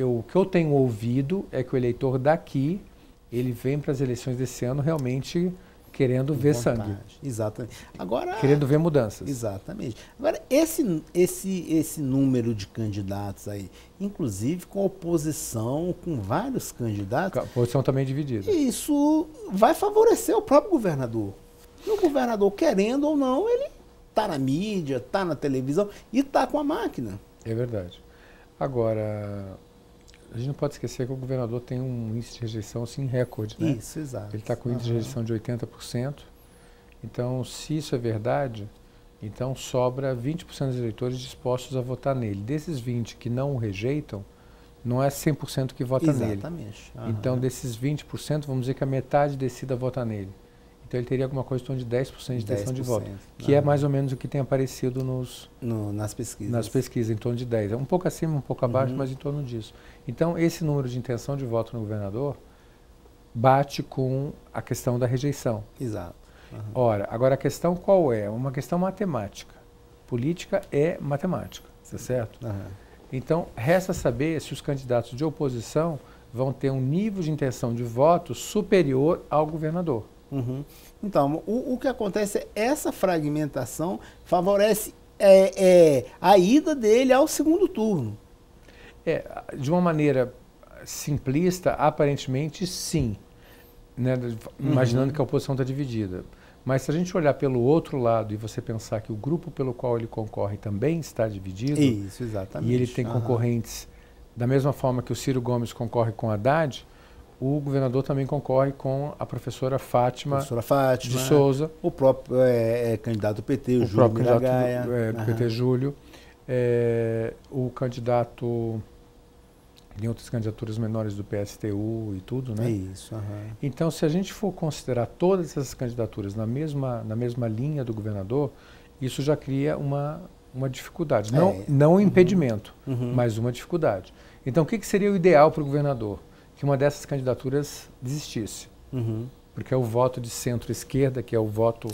o que eu tenho ouvido é que o eleitor daqui, ele vem para as eleições desse ano realmente querendo ver sangue. Exatamente. Agora, querendo ver mudanças. Exatamente. Agora, esse número de candidatos aí, inclusive com oposição, com vários candidatos... A oposição também dividida. Isso vai favorecer o próprio governador. E o governador, querendo ou não, ele está na mídia, está na televisão e está com a máquina. É verdade. Agora, A gente não pode esquecer que o governador tem um índice de rejeição assim, recorde, né? Isso, exato. Ele está com índice de rejeição de 80%. Então, se isso é verdade, então sobra 20% dos eleitores dispostos a votar nele. Desses 20 que não o rejeitam, não é 100% que vota nele. Exatamente. Então, desses 20%, vamos dizer que a metade decida votar nele. Então, ele teria alguma coisa em torno de 10% de intenção de voto, que é mais ou menos o que tem aparecido nas pesquisas. Nas pesquisas, em torno de 10%. É um pouco acima, um pouco abaixo, mas em torno disso. Então, esse número de intenção de voto no governador bate com a questão da rejeição. Exato. Ora, agora a questão qual é? Uma questão matemática. Política é matemática, tá certo? Então, resta saber se os candidatos de oposição vão ter um nível de intenção de voto superior ao governador. Então, o que acontece é essa fragmentação favorece a ida dele ao segundo turno. De uma maneira simplista, aparentemente sim, né? Imaginando que a oposição está dividida. Mas se a gente olhar pelo outro lado e você pensar que o grupo pelo qual ele concorre também está dividido, isso, exatamente. E ele tem concorrentes, da mesma forma que o Ciro Gomes concorre com a Haddad, o governador também concorre com a professora Fátima de Souza. O próprio candidato do PT, o Júlio Miragaia. Do PT, Júlio. O candidato... Tem outras candidaturas menores do PSTU e tudo, né? Isso. Então, se a gente for considerar todas essas candidaturas na mesma linha do governador, isso já cria uma dificuldade. Não um impedimento, mas uma dificuldade. Então, o que seria o ideal para o governador? Que uma dessas candidaturas desistisse. Porque é o voto de centro-esquerda, que é o voto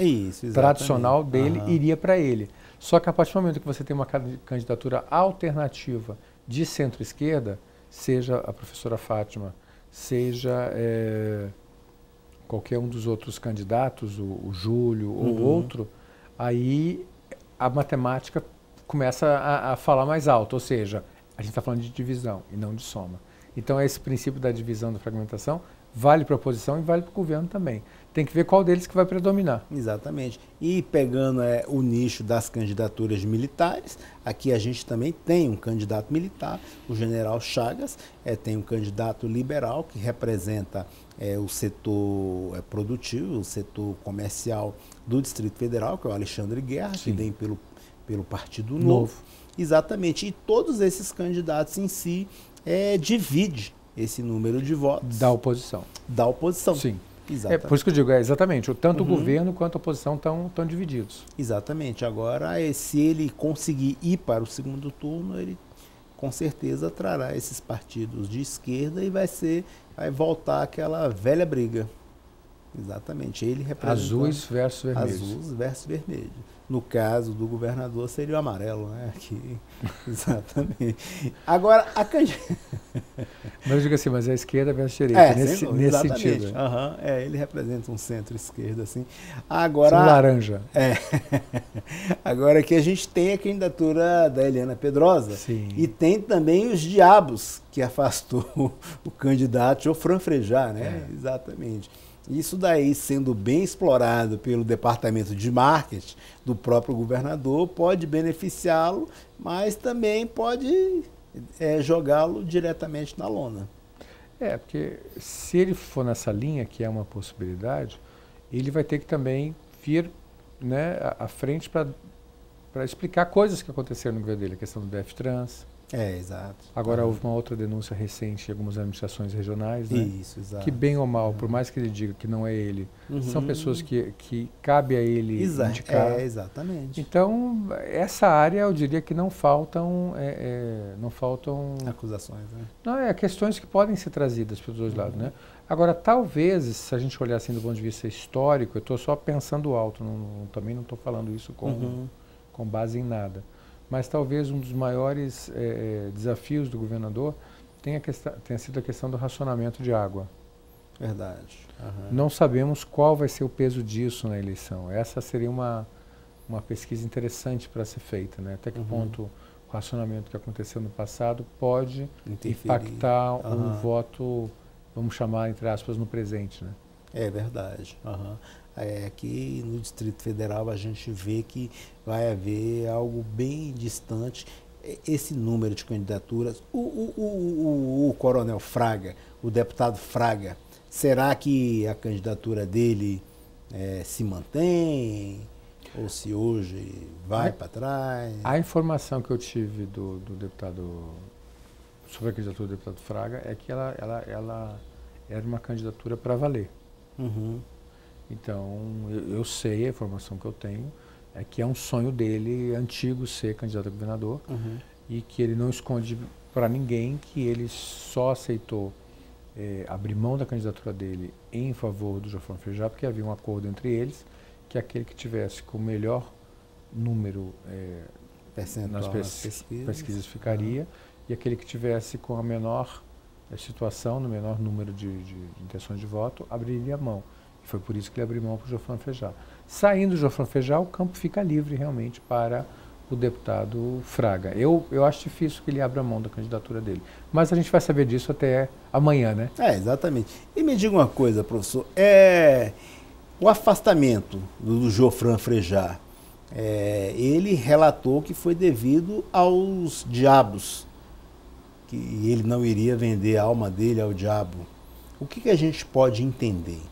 tradicional dele, iria para ele. Só que a partir do momento que você tem uma candidatura alternativa de centro-esquerda, seja a professora Fátima, seja qualquer um dos outros candidatos, o Júlio ou outro, aí a matemática começa a falar mais alto, ou seja, a gente está falando de divisão e não de soma. Então, esse princípio da divisão, da fragmentação, vale para a oposição e vale para o governo também. Tem que ver qual deles que vai predominar. Exatamente. E pegando o nicho das candidaturas militares, aqui a gente também tem um candidato militar, o general Chagas, tem um candidato liberal que representa o setor produtivo, o setor comercial do Distrito Federal, que é o Alexandre Guerra, que vem pelo Partido Novo. Exatamente. E todos esses candidatos em si divide esse número de votos. Da oposição. Da oposição. Sim. Exatamente. Por isso que eu digo, exatamente, tanto o governo quanto a oposição estão divididos. Exatamente. Agora, se ele conseguir ir para o segundo turno, ele com certeza trará esses partidos de esquerda e vai voltar aquela velha briga. Exatamente. Ele representa azuis versus vermelhos. Azuis versus vermelhos. No caso do governador seria o amarelo, né? Exatamente. Agora, Mas eu digo assim, mas é a esquerda versus a direita, nesse sentido. Ele representa um centro-esquerda, assim. Agora, laranja. Agora aqui a gente tem a candidatura da Eliana Pedrosa. Sim. E tem também os diabos que afastou o candidato Jofran Frejá, né? Exatamente. Isso daí, sendo bem explorado pelo departamento de marketing do próprio governador, pode beneficiá-lo, mas também pode jogá-lo diretamente na lona. Porque se ele for nessa linha, que é uma possibilidade, ele vai ter que também vir, né, à frente para explicar coisas que aconteceram no governo dele, a questão do DF-Trans. Exato. Agora houve uma outra denúncia recente em algumas administrações regionais, né? Isso, exato. Que bem ou mal, por mais que ele diga que não é ele, são pessoas que cabe a ele indicar. Exatamente. Então, essa área eu diria que não faltam acusações, né? Não, questões que podem ser trazidas pelos dois lados, né? Agora, talvez, se a gente olhar assim do ponto de vista histórico, eu estou só pensando alto, também não estou falando isso com base em nada. Mas talvez um dos maiores desafios do governador tenha sido a questão do racionamento de água. Verdade. Não sabemos qual vai ser o peso disso na eleição. Essa seria uma pesquisa interessante para ser feita, né? Até que ponto o racionamento que aconteceu no passado pode impactar o voto, vamos chamar, entre aspas, no presente, né? É verdade. Aqui no Distrito Federal a gente vê que vai haver algo bem distante esse número de candidaturas. O coronel Fraga, o deputado Fraga, será que a candidatura dele se mantém? Ou se hoje vai para trás? A informação que eu tive do deputado, sobre a candidatura do deputado Fraga, é que ela era uma candidatura para valer. Uhum. Então, eu sei, a informação que eu tenho, é que é um sonho dele antigo ser candidato a governador, e que ele não esconde para ninguém que ele só aceitou abrir mão da candidatura dele em favor do Geoffrey Frejá, porque havia um acordo entre eles, que aquele que tivesse com o melhor número nas pesquisas ficaria, e aquele que tivesse com a menor situação, no menor número de intenções de voto, abriria mão. E foi por isso que ele abriu mão para o Geoffrey Frejá. Saindo do Geoffrey Frejá, o campo fica livre realmente para o deputado Fraga. Eu acho difícil que ele abra mão da candidatura dele. Mas a gente vai saber disso até amanhã, né? Exatamente. E me diga uma coisa, professor. O afastamento do Geoffrey Frejá, ele relatou que foi devido aos diabos, que ele não iria vender a alma dele ao diabo. O que a gente pode entender?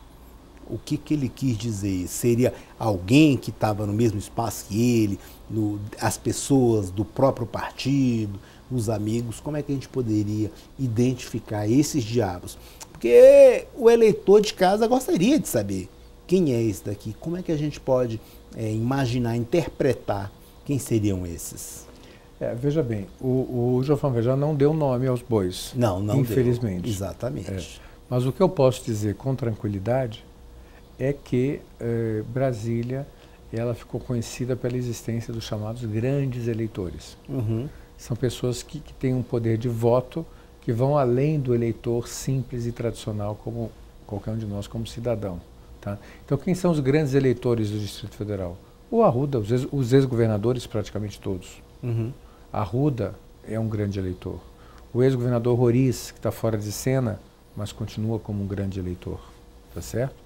O que ele quis dizer? Seria alguém que estava no mesmo espaço que ele, as pessoas do próprio partido, os amigos? Como é que a gente poderia identificar esses diabos? Porque o eleitor de casa gostaria de saber quem é esse daqui. Como é que a gente pode imaginar, interpretar quem seriam esses? Veja bem, o Geoffrey Frejá não deu nome aos bois. Não infelizmente. Deu. Exatamente. Mas o que eu posso dizer com tranquilidade é que Brasília ela ficou conhecida pela existência dos chamados grandes eleitores. São pessoas que têm um poder de voto que vão além do eleitor simples e tradicional como qualquer um de nós como cidadão. Tá? Então, quem são os grandes eleitores do Distrito Federal? O Arruda, os ex-governadores praticamente todos. Arruda é um grande eleitor. O ex-governador Roriz, que está fora de cena, mas continua como um grande eleitor. Tá certo?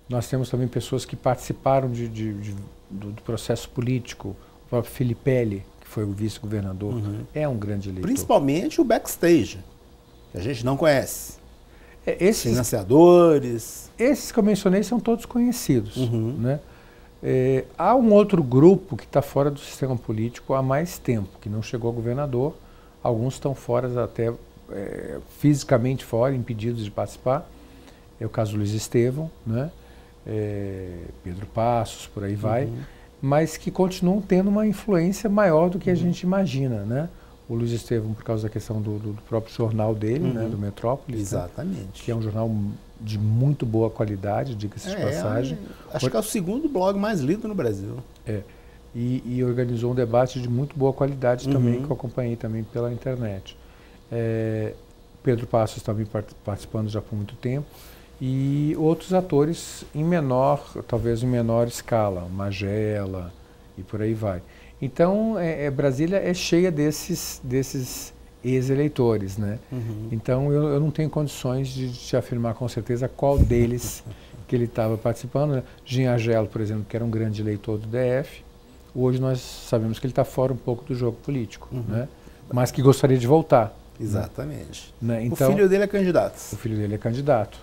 Nós temos também pessoas que participaram do processo político. O próprio Filipelli, que foi o vice-governador, é um grande eleitor. Principalmente o backstage, que a gente não conhece. Esses financiadores. Esses que eu mencionei são todos conhecidos. Né? Há um outro grupo que está fora do sistema político há mais tempo, que não chegou a governador. Alguns estão fora, até fisicamente fora, impedidos de participar. É o caso do Luiz Estevão, né? Pedro Passos, por aí vai, mas que continuam tendo uma influência maior do que a gente imagina, né? O Luiz Estevão, por causa da questão do próprio jornal dele, né, do Metrópolis. Exatamente. Né, que é um jornal de muito boa qualidade, diga-se de passagem. Acho que é o segundo blog mais lido no Brasil. E organizou um debate de muito boa qualidade também, que eu acompanhei também pela internet. Pedro Passos também participando já por muito tempo. E outros atores talvez em menor escala, Magela e por aí vai. Então, Brasília é cheia desses ex-eleitores, né? Então, eu não tenho condições de te afirmar com certeza qual deles que ele estava participando. Né? Ginhagelo, por exemplo, que era um grande eleitor do DF, hoje nós sabemos que ele está fora um pouco do jogo político, né? Mas que gostaria de voltar. Exatamente. Né? Então, o filho dele é candidato. O filho dele é candidato.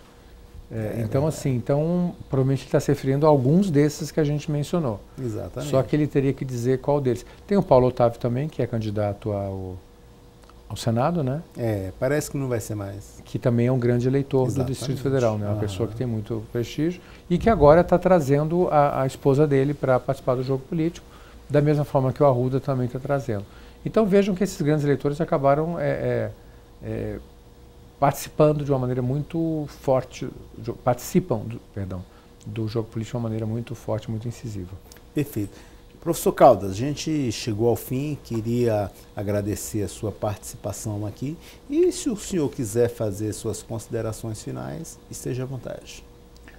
Então, provavelmente ele está se referindo a alguns desses que a gente mencionou. Exatamente. Só que ele teria que dizer qual deles. Tem o Paulo Otávio também, que é candidato ao Senado, né? Parece que não vai ser mais. Que também é um grande eleitor do Distrito Federal, né? Uma pessoa que tem muito prestígio e que agora está trazendo a esposa dele para participar do jogo político, da mesma forma que o Arruda também está trazendo. Então vejam que esses grandes eleitores acabaram participando de uma maneira muito forte, do jogo político de uma maneira muito forte, muito incisiva. Perfeito. Professor Caldas, a gente chegou ao fim, queria agradecer a sua participação aqui e se o senhor quiser fazer suas considerações finais, esteja à vontade.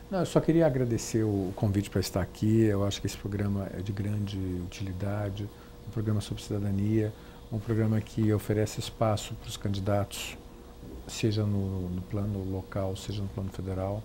Não, eu só queria agradecer o convite para estar aqui. Eu acho que esse programa é de grande utilidade, um programa sobre cidadania, um programa que oferece espaço para os candidatos, seja no plano local, seja no plano federal.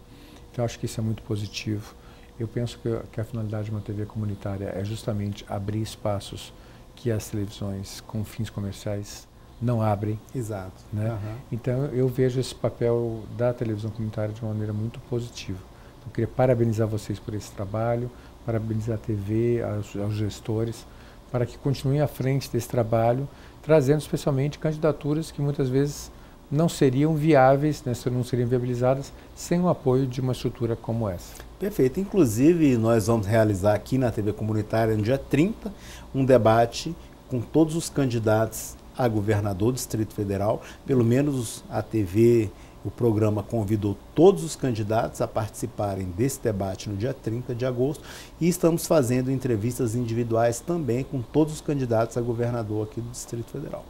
Então, eu acho que isso é muito positivo. Eu penso que a finalidade de uma TV comunitária é justamente abrir espaços que as televisões com fins comerciais não abrem. Exato. Né? Então eu vejo esse papel da televisão comunitária de uma maneira muito positiva. Eu queria parabenizar vocês por esse trabalho, parabenizar a TV, aos gestores, para que continuem à frente desse trabalho, trazendo especialmente candidaturas que muitas vezes não seriam viáveis, né, não seriam viabilizadas sem o apoio de uma estrutura como essa. Perfeito. Inclusive, nós vamos realizar aqui na TV Comunitária, no dia 30, um debate com todos os candidatos a governador do Distrito Federal. Pelo menos a TV, o programa convidou todos os candidatos a participarem desse debate no dia 30 de agosto e estamos fazendo entrevistas individuais também com todos os candidatos a governador aqui do Distrito Federal.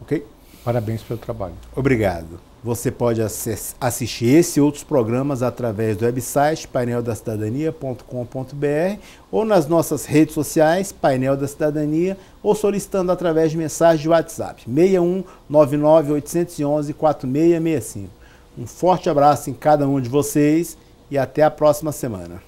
Ok? Parabéns pelo trabalho. Obrigado. Você pode assistir esse e outros programas através do website paineldacidadania.com.br ou nas nossas redes sociais, Painel da Cidadania, ou solicitando através de mensagem de WhatsApp, 61 99 811 4665. Um forte abraço em cada um de vocês e até a próxima semana.